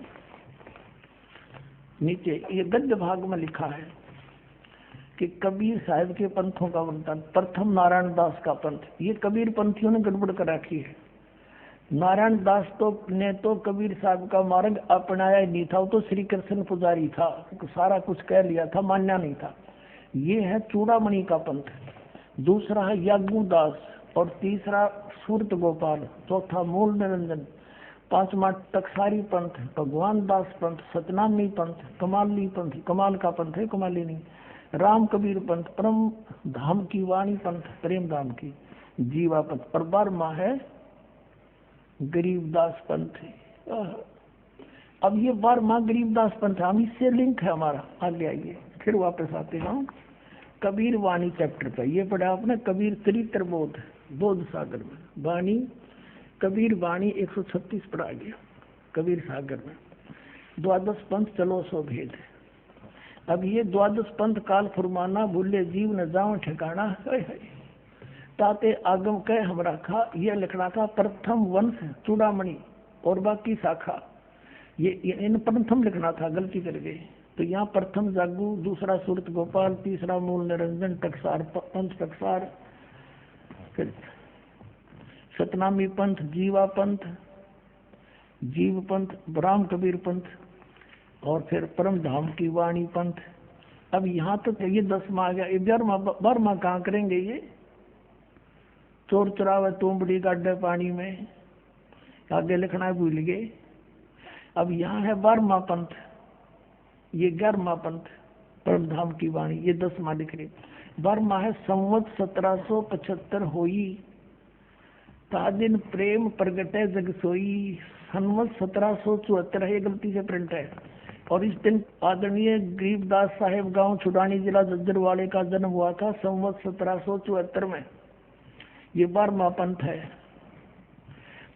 नीचे, ये गद्य भाग में लिखा है कि कबीर साहब के पंथों का वर्णन। प्रथम नारायण दास का पंथ, ये कबीर पंथियों ने गड़बड़ कर रखी है। नारायण दास ने तो कबीर साहब का मार्ग अपनाया ही नहीं था, वो तो श्री कृष्ण पुजारी था, सारा कुछ कह लिया था, मानना नहीं था। ये है चूड़ामणि का पंथ, दूसरा है यागू दास, और तीसरा सूरत गोपाल, चौथा मूल निरंजन, पांचवा टकसारी पंथ, भगवान दास पंथ, सतनामी पंथ, कमाली पंथ, कमाल का पंथ है, कमाली नहीं, राम कबीर पंथ, परम धाम की वाणी पंथ, प्रेम धाम की, जीवा पंथ, और 12वां है गरीबदास पंथ। अब ये 12वां गरीबदास पंथ, हम इससे लिंक है हमारा। आगे आइए, फिर वापस आते हैं कबीर वाणी चैप्टर पर। ये पढ़ा आपने कबीर चरित्र बोध, बोध सागर में, वाणी कबीर वाणी 136 पर आ गया कबीर सागर में। द्वादश पंथ चलो सो भेद। अब ये द्वादश पंथ काल फुरमाना, भूले जीव न जाओ ठिकाना, ताते आगम कह हम राखा। ये लिखना था प्रथम वंश चूड़ामणि और बाकी शाखा, ये इन प्रथम लिखना था, गलती कर गए। तो यहाँ प्रथम जागू, दूसरा सूरत गोपाल, तीसरा मूल निरंजन, टकसार पंथ टकसार, फिर सतनामी पंथ, जीवा पंथ, जीव पंथ, राम कबीर पंथ, और फिर परम धाम की वाणी पंथ। अब यहाँ तक ये 10वां आ गया। 11वां कहाँ करेंगे? ये चोर चुरावे तुमबड़ी गाड्डे पानी में, आगे लिखना भूल गए। अब यहाँ है 12वां पंथ, ये 11वां पंथ परम धाम की वाणी, ये 10वां लिख रहे। 12वां है संवत 1775 होई, तादिन प्रेम प्रगटे जग सोई। संवत 1774 है, ये गलती से प्रिंट है। और इस दिन आदरणीय गरीबदास साहेब गांव छुड़ानी जिला जज्जरवाड़े का जन्म हुआ था, संवत 1774 में। ये 12वां पंथ है।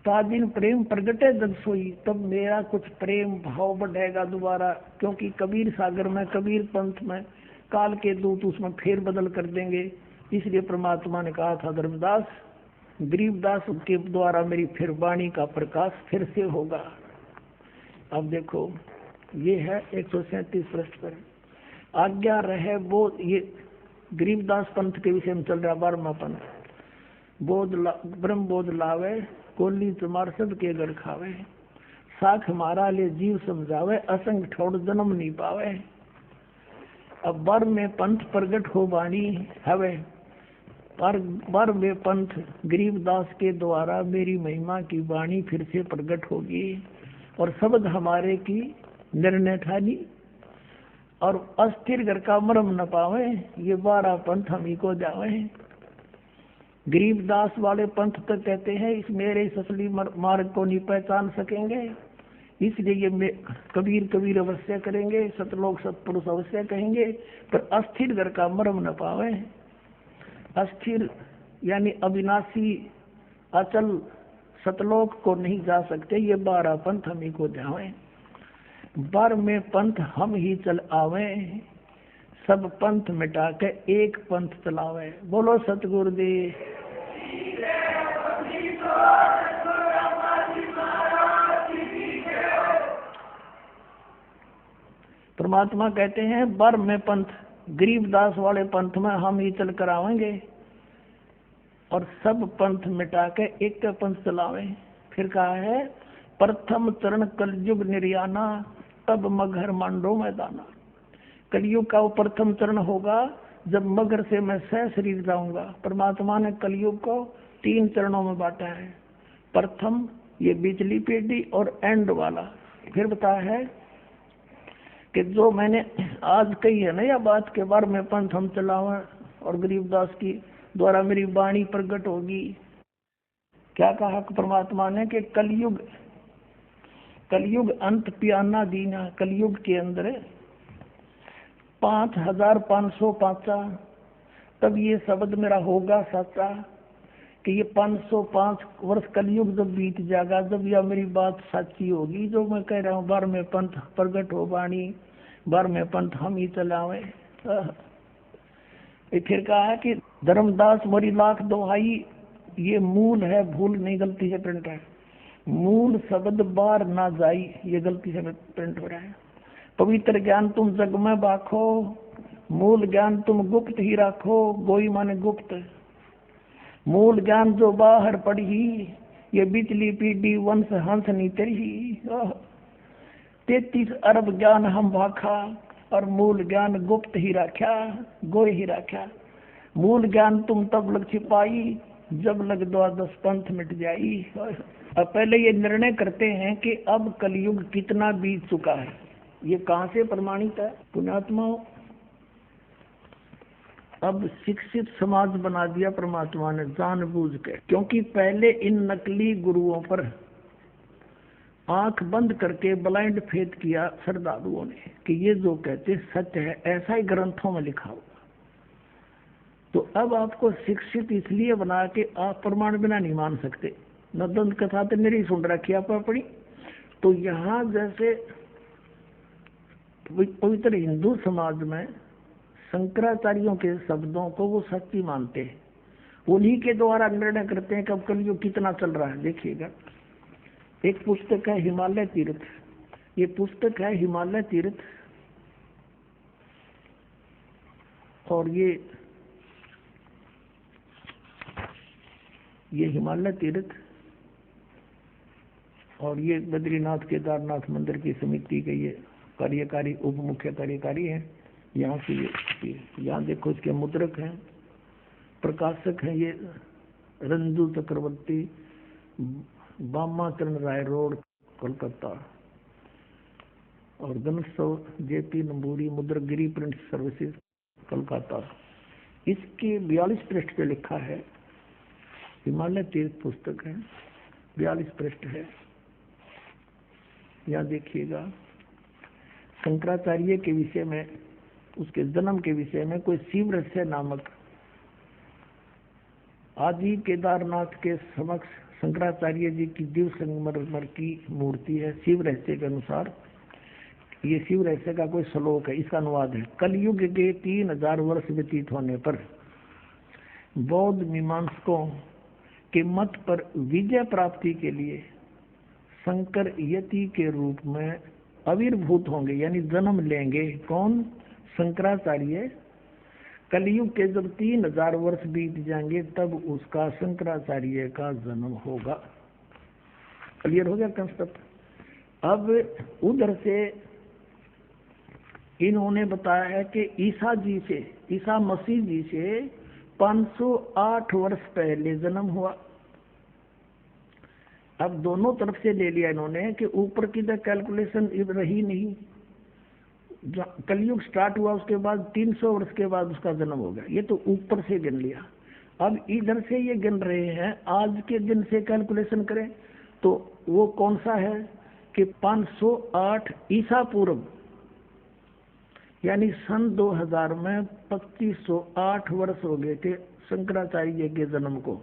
तादिन प्रेम प्रगटे जग सोई, तब मेरा कुछ प्रेम भाव बढ़ेगा दोबारा, क्योंकि कबीर सागर में, कबीर पंथ में काल के दूत उसमें फेर बदल कर देंगे। इसलिए परमात्मा ने कहा था धर्मदास, गरीबदास के द्वारा मेरी फिर वाणी का प्रकाश फिर से होगा। अब देखो, ये है 137 पृष्ठ पर। आज्ञा रहे वो, ये गरीबदास पंथ के विषय में चल रहा 12वां पंथ। बोध ब्रह्म बोध लावे, कोली तुम्हार सब के गढ़ खावे, साख मारा ले जीव समझावे, असंग ठोड़ जन्म नहीं पावे। अब बर में पंथ प्रगट हो वाणी हवे, पर बर में पंथ गरीबदास के द्वारा मेरी महिमा की वाणी फिर से प्रकट होगी, और शब्द हमारे की निर्णय ठानी, और अस्थिर घर का मरम न पावे, ये 12 पंथ हम ही को जावे। गरीबदास वाले पंथ तक कहते हैं इस मेरे असली मार्ग को नहीं पहचान सकेंगे, इसलिए ये कबीर कबीर अवश्य करेंगे, सतलोक सतपुरुष अवश्य कहेंगे, पर अस्थिर घर का मरम न पावे। अस्थिर यानी अविनाशी अचल सतलोक को नहीं जा सकते, ये 12 पंथ हम ही को जावे। बर में पंथ हम ही चल आवे, सब पंथ मिटा के एक पंथ चलावे। बोलो सतगुरुदेव। परमात्मा कहते हैं बर में पंथ, गरीबदास वाले पंथ में हम ही चल कर आवेंगे, और सब पंथ मिटा के एक पंथ चलावे। फिर कहा है प्रथम चरण कलयुग निर्याना, तब मगर मांडो मैदाना। कलयुग का वो प्रथम चरण होगा जब मगर से मैं सह शरीर जाऊंगा। परमात्मा ने कलयुग को 3 चरणों में बांटा है। प्रथम ये बिजली पीढ़ी और एंड वाला। फिर बताया है कि जो मैंने आज कही है ना यह बात के बारे में पंथ हम चलावा और गरीबदास की द्वारा मेरी वाणी प्रकट होगी। क्या कहा परमात्मा ने कि कलयुग अंत पियाना दीना। कलयुग के अंदर 5505 तब ये शब्द मेरा होगा सच्चा कि ये 505 वर्ष कलयुग जब बीत जाएगा, जब यह मेरी बात सच्ची होगी जो मैं कह रहा हूँ, 12वें पंथ प्रगट हो वाणी, 12वें पंथ हम ही चलावे। फिर कहा है कि धर्मदास मोरी लाख दोहाई, ये मूल है, भूल नहीं गलती से प्रिंट है। मूल शब्द बार ना जाई, ये गलती से प्रिंट हो रहा है। पवित्र ज्ञान तुम जग में बाखो, मूल ज्ञान तुम गुप्त ही राखो। गोई माने गुप्त। मूल ज्ञान जो बाहर पड़ी, ये बिजली पीढ़ी वंश हंस नी तेरी। 33 अरब ज्ञान हम भाखा, और मूल ज्ञान गुप्त ही राख्या, गोई ही राख्या। मूल ज्ञान तुम तब लग छिपाई, जब लग 12 पंथ मिट जाई। अब पहले ये निर्णय करते हैं कि अब कलयुग कितना बीत चुका है। ये कहाँ से प्रमाणित है? पुण्यात्माओं, अब शिक्षित समाज बना दिया परमात्मा ने जानबूझ के, क्योंकि पहले इन नकली गुरुओं पर आंख बंद करके ब्लाइंड फेथ किया श्रद्धालुओं ने कि ये जो कहते सच है, ऐसा ही ग्रंथों में लिखा हुआ। तो अब आपको शिक्षित इसलिए बना के आप प्रमाण बिना नहीं मान सकते। नदंत कथा तो मेरी सुन रखी आप अपनी। तो यहाँ जैसे पवित्र हिंदू समाज में शंकराचार्यों के शब्दों को वो सच्ची मानते हैं, उन्हीं के द्वारा निर्णय करते हैं कि अब कलयुग कितना चल रहा है। देखिएगा, एक पुस्तक है हिमालय तीर्थ, ये पुस्तक है हिमालय तीर्थ, और ये हिमालय तीर्थ, और ये बद्रीनाथ केदारनाथ मंदिर की समिति के ये कार्यकारी उप मुख्य कार्यकारी हैं। यहाँ से यहाँ देखो इसके मुद्रक हैं, प्रकाशक हैं ये रंजू चक्रवर्ती, बामाचरण राय रोड, कोलकाता, और गणेशो जेपी नंबूरी, मुद्रगिरी प्रिंट सर्विसेज, कोलकाता। इसके 42 पृष्ठ पे लिखा है, हिमालय तीर्थ पुस्तक है, 42 पृष्ठ है। यहाँ देखिएगा, शंकराचार्य के विषय में, उसके जन्म के विषय में कोई शिव रहस्य नामक आदि केदारनाथ के समक्ष शंकराचार्य जी की दिव्य संगमरमर की मूर्ति है। शिव रहस्य के अनुसार ये शिव रहस्य का कोई श्लोक है, इसका अनुवाद है। कलयुग के 3000 वर्ष व्यतीत होने पर बौद्ध मीमांसकों के मत पर विजय प्राप्ति के लिए शंकर यति के रूप में आविर्भूत होंगे, यानी जन्म लेंगे। कौन? शंकराचार्य। कलयुग के जब 3000 वर्ष बीत जाएंगे तब उसका शंकराचार्य का जन्म होगा। क्लियर हो गया कंसेप्ट? अब उधर से इन्होंने बताया है कि ईसा मसीह जी से 508 वर्ष पहले जन्म हुआ। अब दोनों तरफ से ले लिया इन्होंने कि ऊपर की तो कैलकुलेशन रही नहीं, कलयुग स्टार्ट हुआ उसके बाद 300 वर्ष के बाद उसका जन्म हो गया, ये तो ऊपर से गिन लिया। अब इधर से ये गिन रहे हैं, आज के दिन से कैलकुलेशन करें तो वो कौन सा है कि 508 ईसा पूर्व, यानी सन 2000 में 2508 वर्ष हो गए थे शंकराचार्य के जन्म को।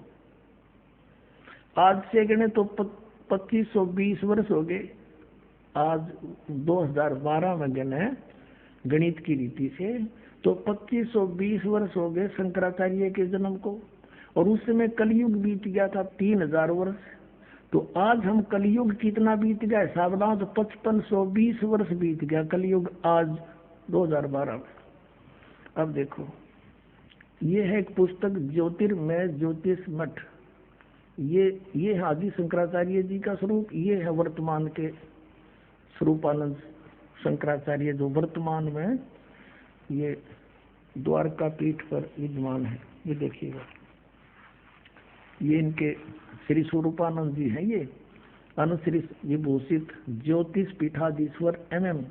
आज से गिने तो 2520 वर्ष हो गए। आज 2012 में गिने गणित की रीति से तो 2520 वर्ष हो गए शंकराचार्य के जन्म को, और उस समय कलयुग बीत गया था 3000 वर्ष। तो आज हम कलयुग कितना बीत गया हिसाब लगाओ तो 5520 वर्ष बीत गया कलयुग आज 2012 में। अब देखो ये है एक पुस्तक ज्योतिर्मय ज्योतिष मठ। ये आदि शंकराचार्य जी का स्वरूप, ये है वर्तमान के स्वरूपानंद शंकराचार्य जो वर्तमान में ये द्वारका पीठ पर विद्यमान है। ये देखिएगा, ये इनके श्री स्वरूपानंद जी हैं। ये अनुश्री विभूषित ज्योतिष पीठाधीश्वर MM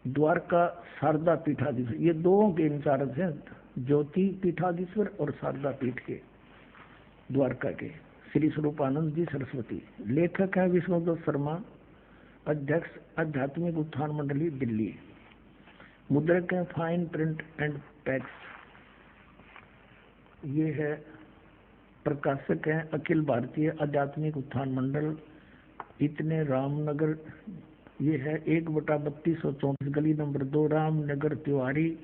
द्वारका शारदा पीठाधीश्वर, ये दो के इंचार्ज हैं, ज्योति पीठाधीश्वर और शारदा पीठ के द्वारका के श्री स्वरूपानंद जी सरस्वती। लेखक है विष्णुदत्त शर्मा, अध्यक्ष आध्यात्मिक उत्थान मंडली दिल्ली। मुद्रक है फाइन प्रिंट एंड पैक्स। ये है प्रकाशक है अखिल भारतीय आध्यात्मिक उत्थान मंडल, इतने रामनगर। ये है 1/3234 गली नंबर 2 रामनगर तिवारी,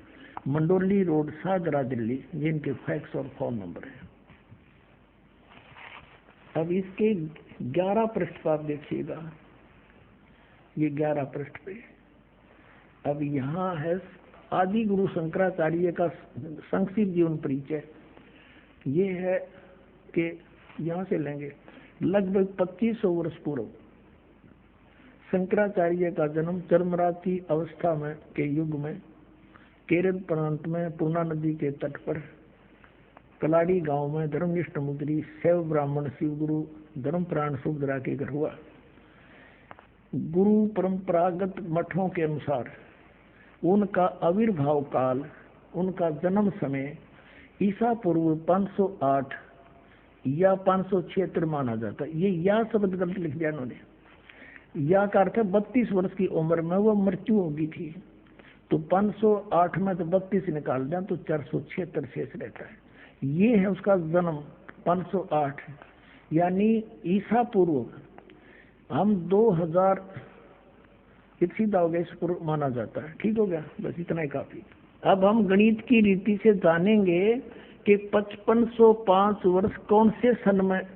मंडोली रोड, शाहदरा, दिल्ली। ये इनके फैक्स और फोन नंबर है। अब इसके 11 पृष्ठ पर आप देखिएगा, ये 11 पृष्ठ पे। अब यहाँ है आदि गुरु शंकराचार्य का संक्षिप्त जीवन परिचय। ये है कि यहाँ से लेंगे लगभग 2500 वर्ष पूर्व शंकराचार्य का जन्म चरमराती अवस्था में के युग में केरल प्रांत में पूर्णा नदी के तट पर कलाड़ी गांव में धर्मनिष्ठ मुद्री शैव ब्राह्मण शिवगुरु धर्मप्राण सुभद्रा के घर हुआ। गुरु परंपरागत मठों के अनुसार उनका आविर्भाव काल, उनका जन्म समय ईसा पूर्व 508 या 576 माना जाता है। ये या शब्द गलत लिख दिया इन्होंने। या का अर्थ है 32 वर्ष की उम्र में वो मृत्यु होगी थी, तो 508 में तो 32 निकाल दें तो 476 शेष रहता है। ये है उसका जन्म 508, यानी ईसा पूर्व हम 2000 सीधा हो गया, इस पूर्व माना जाता है। ठीक हो गया, बस इतना ही काफी। अब हम गणित की रीति से जानेंगे कि 5505 वर्ष कौन से सन में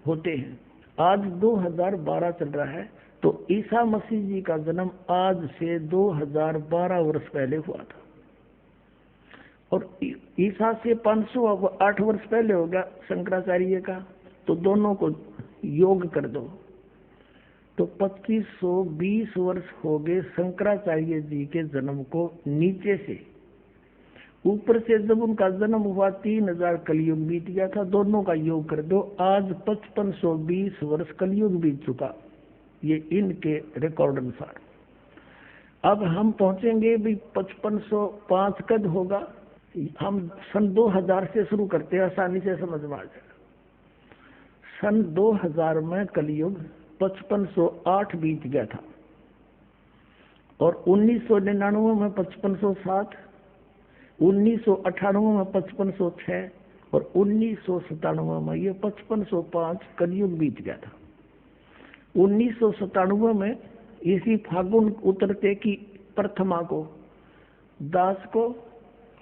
होते हैं। आज 2012 चल रहा है, तो ईसा मसीह जी का जन्म आज से 2012 वर्ष पहले हुआ था, और ईसा से 508 वर्ष पहले हो गया शंकराचार्य का, तो दोनों को योग कर दो तो 2520 वर्ष हो गए शंकराचार्य जी के जन्म को। नीचे से ऊपर से जब उनका जन्म हुआ 3000 कलयुग बीत गया था, दोनों का योग कर दो, आज 5520 वर्ष कलयुग बीत चुका, ये इनके रिकॉर्ड अनुसार। अब हम पहुंचेंगे भी 5505 कद होगा। हम सन 2000 से शुरू करते हैं, आसानी से समझ में आ जाएगा। सन 2000 में कलयुग 5508 बीत गया था, और 1999 में 5507, 1998 में 5506 और 1997 में ये 5505 कलयुग बीत गया था। 1997 में इसी फागुन उतरते की प्रथमा को दास को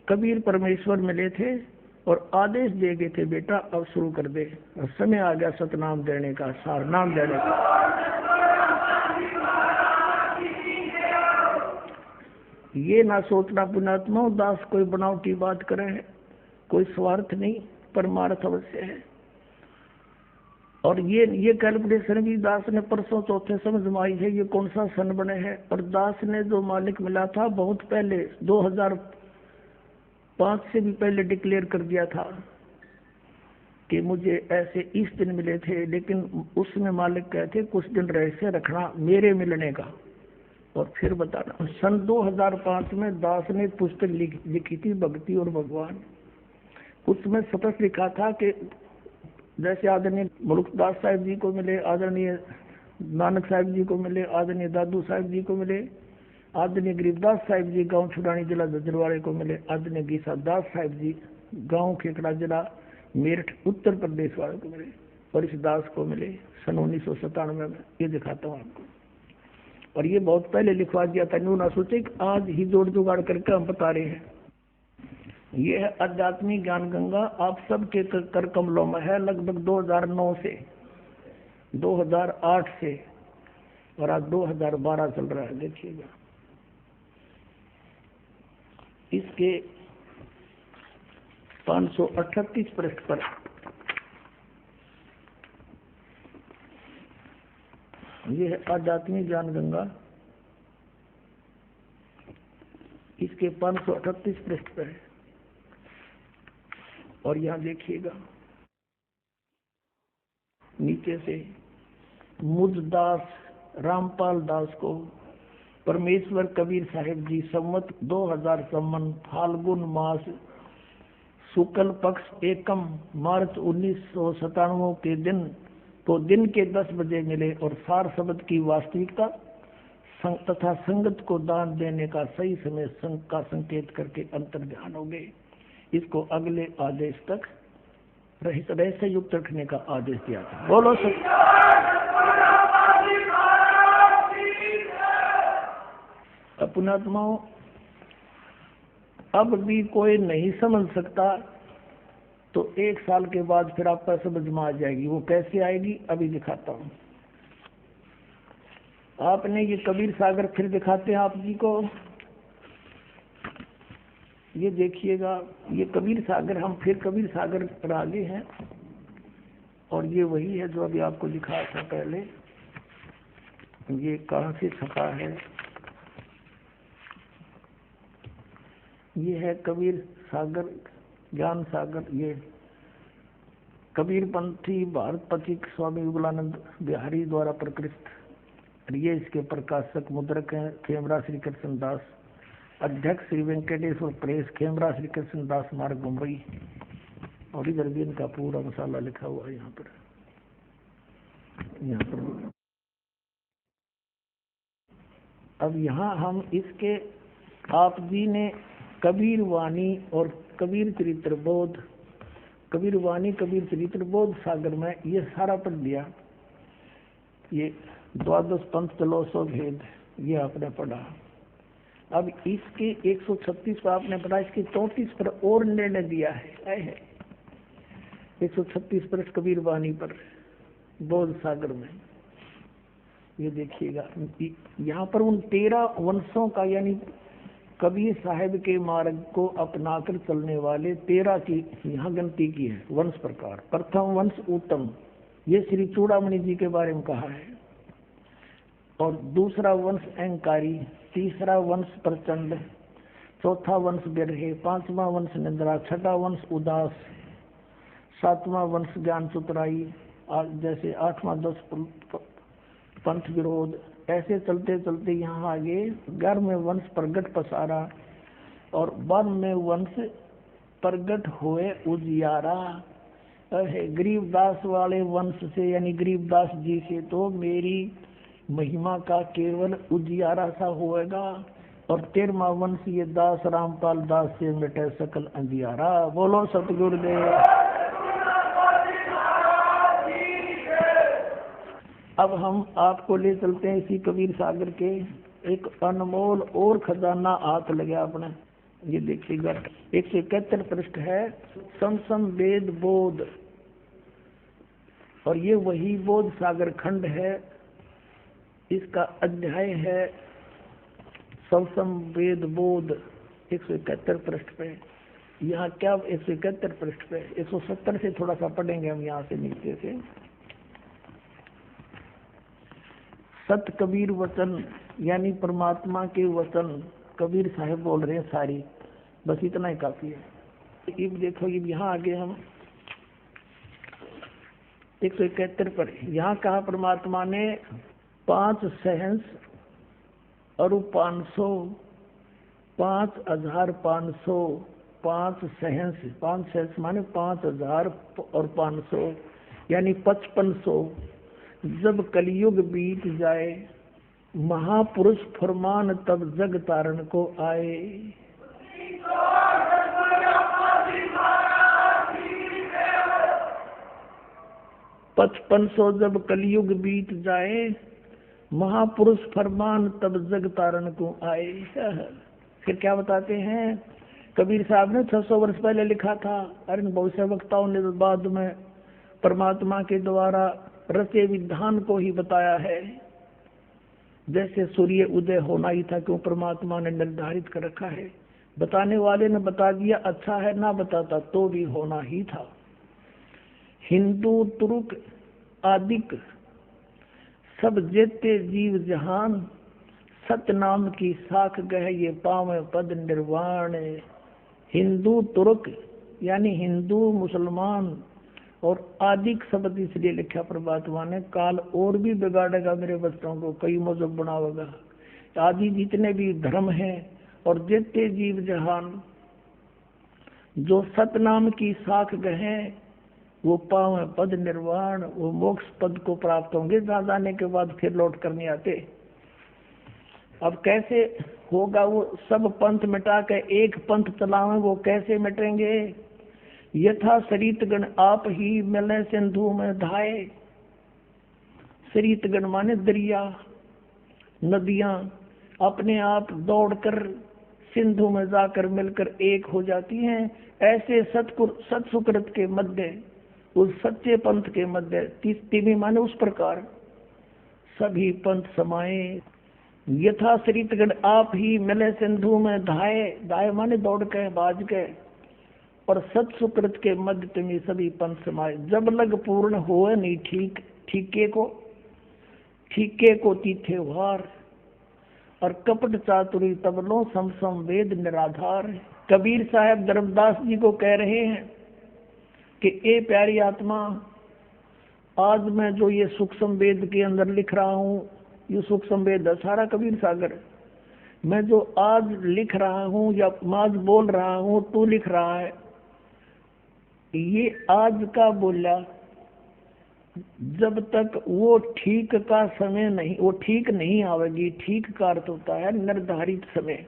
कबीर परमेश्वर मिले थे और आदेश दे गए थे, बेटा अब शुरू कर दे, और समय आ गया सतनाम देने का, सार नाम देने का। ये ना सोचना पुण्यात्मा दास कोई बनावटी बात करे है, कोई स्वार्थ नहीं, परमार्थ अवश्य है। और ये कैलकुलेशन भी दास ने परसों चौथे समझ में आई है, ये कौन सा सन बने हैं। और दास ने जो मालिक मिला था बहुत पहले 2005 से भी पहले डिक्लेयर कर दिया था कि मुझे ऐसे इस दिन मिले थे, लेकिन उसमें मालिक कहते कुछ दिन रहस्य रखना मेरे मिलने का और फिर बताना। सन 2005 में दास ने पुस्तक लिखी थी भक्ति और भगवान। उसमें स्पष्ट लिखा था कि जैसे आदरणीय मुल्कदास साहिब जी को मिले, आदरणीय नानक साहिब जी को मिले, आदरणीय दादू साहिब जी को मिले, आदरणीय गरीबदास साहिब जी गांव छुड़ानी जिला झज्जरवाड़े को मिले, आदरणीय गीसा दास साहिब जी गांव खेकड़ा जिला मेरठ उत्तर प्रदेश वाले को मिले, और इस दास को मिले सन 1997 में। ये दिखाता हूँ आपको, और ये बहुत पहले लिखवा दिया था, न्यू ना सोचे आज ही जोड़ जुगाड़ करके हम बता रहे हैं। ये है आध्यात्मिक ज्ञान गंगा, आप सबके कर कमलों में है, लगभग 2009 से 2008 से, और आज 2012 चल रहा है। देखिएगा इसके 538 पृष्ठ पर ये है आध्यात्मिक ज्ञान गंगा, इसके 538 पृष्ठ पर है। और यहाँ देखिएगा नीचे से मुझदास रामपाल दास को परमेश्वर कबीर साहिब जी संवत 2000 संवन फाल्गुन मास शुक्ल पक्ष एकम मार्च 1997 के दिन तो दिन के 10 बजे मिले और सार शब्द की वास्तविकता तथा संगत को दान देने का सही समय का संकेत करके अंतर ध्यान हो गए। इसको अगले आदेश तक रहस्य युक्त रखने का आदेश दिया था। बोलो पुण्यात्माओं, अब भी कोई नहीं समझ सकता तो 1 साल के बाद फिर आपका समझ में आ जाएगी। वो कैसे आएगी अभी दिखाता हूँ। आपने ये कबीर सागर फिर दिखाते हैं आप जी को, ये देखिएगा, ये कबीर सागर, हम फिर कबीर सागर पर आगे हैं और ये वही है जो अभी आपको दिखाया था पहले। ये कहाँ से छपा है? ये है कबीर सागर ज्ञान सागर, ये कबीर पंथी भारत पथिक स्वामी विमलानंद बिहारी द्वारा प्रकृत। ये इसके प्रकाशक मुद्रक हैं खेमरा श्री कृष्ण दास, अध्यक्ष श्री वेंकटेश्वर प्रेस, खेमरा श्री कृष्ण दास मार्ग मुंबई। और इधर भी इनका पूरा मसाला लिखा हुआ है यहाँ पर। अब यहाँ हम इसके आप जी ने कबीर वाणी और कबीर चरित्र बोध, कबीर वाणी कबीर चरित्र बोध सागर में ये सारा पढ़ दिया। ये द्वादश पंथ तलोसो भेद ये आपने पढ़ा। अब इसके 136 पर आपने पढ़ा, इसके 34 पर और निर्णय दिया है 136 पर कबीर वाणी पर बोध सागर में। ये देखिएगा यहाँ पर उन 13 वंशों का, यानी कबीर साहिब के मार्ग को अपनाकर चलने वाले 13 की यहाँ गिनती की है वंश प्रकार। प्रथम वंश उत्तम, ये श्री चूड़ामणि जी के बारे में कहा है। और दूसरा वंश अहंकारी, तीसरा वंश प्रचंड, चौथा वंश बिरहे, पांचवा वंश निंद्रा, छठा वंश उदास, सातवां वंश ज्ञान चतुराई, जैसे 8वां 10 पंथ विरोध। ऐसे चलते चलते यहाँ आगे 11वें वंश प्रगट पसारा और 12वें वंश प्रगट हुए उजियारा। गरीबदास वाले वंश से, यानी गरीबदास जी से तो मेरी महिमा का केवल उजियारा सा होएगा। और 13वां वंश ये दास रामपाल दास से मिटे सकल अंधियारा। बोलो सतगुरुदेव। अब हम आपको ले चलते हैं इसी कबीर सागर के एक अनमोल और खजाना हाथ लगे अपने। ये देखिएगा 171 पृष्ठ है, समसम वेद बोध। और ये वही बोध सागर खंड है, इसका अध्याय है समसम वेद बोध 171 पृष्ठ पे। यहाँ क्या 171 पृष्ठ पे 170 से थोड़ा सा पढ़ेंगे हम यहाँ से नीचे से। सत कबीर वचन, यानी परमात्मा के वचन कबीर साहिब बोल रहे हैं सारी, बस इतना ही काफी है। अब देखो ये यहाँ आगे हम 171 पर यहाँ कहा परमात्मा ने 5 सहंस और 500, 5500, 5 सहंस, 5 सहंस माने 5000 और 500 यानी 5500 जब कलयुग बीत जाए, महापुरुष फरमान तब जग तारण को आए। पचपन सौ जब कलयुग बीत जाए, महापुरुष फरमान तब जग तारण को आए। फिर क्या बताते हैं कबीर साहब ने 600 वर्ष पहले लिखा था। अरे बहुत से वक्ताओं ने बाद में परमात्मा के द्वारा रचे विधान को ही बताया है। जैसे सूर्य उदय होना ही था, क्यों परमात्मा ने निर्धारित कर रखा है। बताने वाले ने बता दिया, अच्छा है, ना बताता तो भी होना ही था। हिंदू तुर्क आदिक सब जेते जीव जहान, सतनाम की साख गह ये पावे पद निर्वाण। हिंदू तुर्क यानी हिंदू मुसलमान और आदिक शब्द इसलिए लिखा परमात्मा ने, काल और भी बिगाड़ेगा मेरे बच्चों को, कई मजहब बनावेगा। आदि जितने भी धर्म हैं और जेते जीव जहान, जो सतनाम की साख गहे वो पावे पद निर्वाण, वो मोक्ष पद को प्राप्त होंगे जहाँ जाने के बाद फिर लौट कर नहीं आते। अब कैसे होगा? वो सब पंथ मिटा के एक पंथ चलावे, वो कैसे मिटेंगे? यथा सरित गण आप ही मिले सिंधु में धाये। सरित गण माने दरिया, नदियां अपने आप दौड़कर सिंधु में जाकर मिलकर एक हो जाती हैं। ऐसे सत्सुकृत के मध्य, उस सच्चे पंथ के मध्य, तिमी माने उस प्रकार सभी पंथ समाये। यथा सरितगण आप ही मिले सिंधु में धाये, धाये माने दौड़ के बाज के, और सत्सुकृत के मध्य तिमी सभी पंथ समाये। जब लग पूर्ण होए नहीं ठीक, ठीके को तीथे वार, और कपट चातुरी तबलो सम वेद निराधार। कबीर साहब धर्मदास जी को कह रहे हैं कि ए प्यारी आत्मा, आज मैं जो ये सूक्ष्म वेद के अंदर लिख रहा हूँ, ये सूक्ष्म वेद है सारा कबीर सागर। मैं जो आज लिख रहा हूँ या आज बोल रहा हूँ, तू लिख रहा है, ये आज का बोला, जब तक वो ठीक का समय नहीं, वो ठीक नहीं आवेगी। ठीक का अर्थ होता है निर्धारित समय।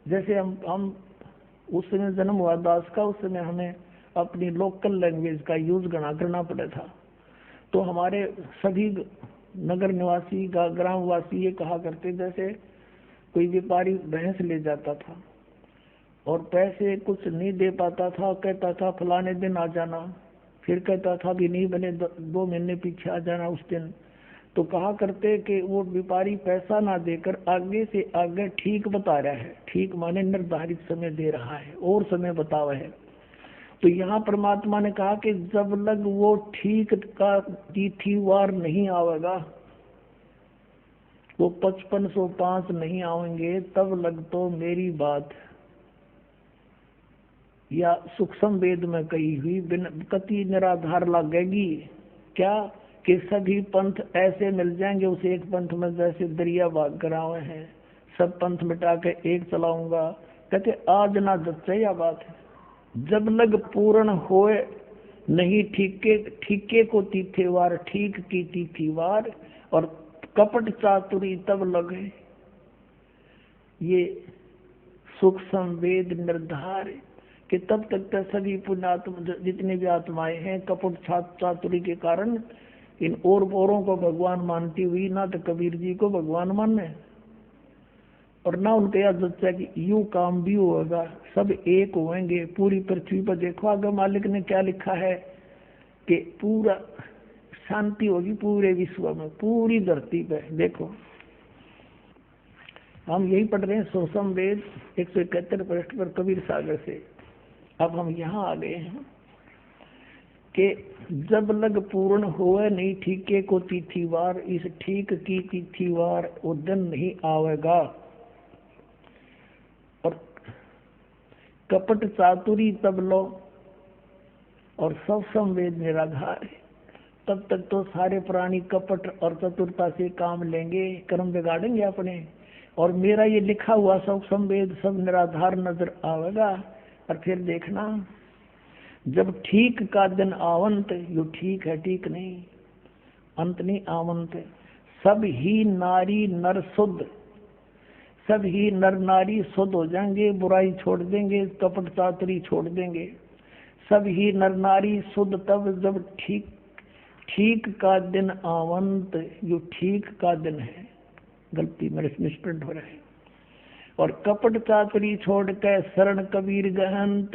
जैसे हम उस समय जन्म हुआ दास का, उस समय हमें अपनी लोकल लैंग्वेज का यूज करना पड़ा था। तो हमारे सभी नगर निवासी ग्रामवासी ये कहा करते, जैसे कोई व्यापारी भैंस ले जाता था और पैसे कुछ नहीं दे पाता था, कहता था फलाने दिन आ जाना, फिर कहता था भी नहीं बने 2 महीने पीछे आ जाना उस दिन। तो कहा करते कि वो व्यापारी पैसा ना देकर आगे से आगे ठीक बता रहा है। ठीक माने निर्धारित समय दे रहा है और समय बतावा है। तो यहाँ परमात्मा ने कहा कि जब लग वो ठीक का तिथिवार नहीं आवेगा, वो 5505 नहीं आएंगे, तब लग तो मेरी बात या सूक्ष्म वेद में कही हुई कति निराधार लगेगी। क्या कि सभी पंथ ऐसे मिल जाएंगे उस एक पंथ में, जैसे दरिया भाग करावे हैं, सब पंथ मिटा के एक चलाऊंगा। कहते आज ना जच्चे या बात है, जब लग पूर्ण होए नहीं ठीके को तीथेवार, ठीक की तीथीवार, और कपट चातुरी तब लगे। ये सूक्ष्म वेद निर्धार कि तब तक तो सभी पुण्यात्मा जितनी भी आत्माएं हैं कपट चातुरी के कारण इन औरों को भगवान मानती हुई ना तो कबीर जी को भगवान माने और ना उनके याद बच्चा कि यूं काम भी होगा, सब एक होंगे। पूरी पृथ्वी पर देखो आगे मालिक ने क्या लिखा है कि पूरा शांति होगी पूरे विश्व में, पूरी धरती पे। देखो हम यही पढ़ रहे हैं सूक्ष्म वेद 171 पृष्ठ पर कबीर सागर से। अब हम यहाँ आ गए हैं कि जब लग पूर्ण होए नहीं ठीके को तिथिवार, इस ठीक की तिथिवार वो दिन नहीं आवेगा। और कपट चातुरी तब लो और सब संवेद निराधार, तब तक तो सारे प्राणी कपट और चतुरता से काम लेंगे, कर्म बिगाड़ेंगे अपने, और मेरा ये लिखा हुआ सब संवेद सब निराधार नजर आवेगा। और फिर देखना जब ठीक का दिन आवंत, यो ठीक है ठीक नहीं, अंत नहीं आवंत, सब ही नारी नर शुद्ध, सब ही नर नारी शुद्ध हो जाएंगे, बुराई छोड़ देंगे, कपट चातुरी छोड़ देंगे। सब ही नर नारी शुद्ध तब जब ठीक का दिन आवंत, यो ठीक का दिन है, गलती मेरे मिसप्रिंट हो रहा है। और कपट चातुरी छोड़ के शरण कबीर गहंत।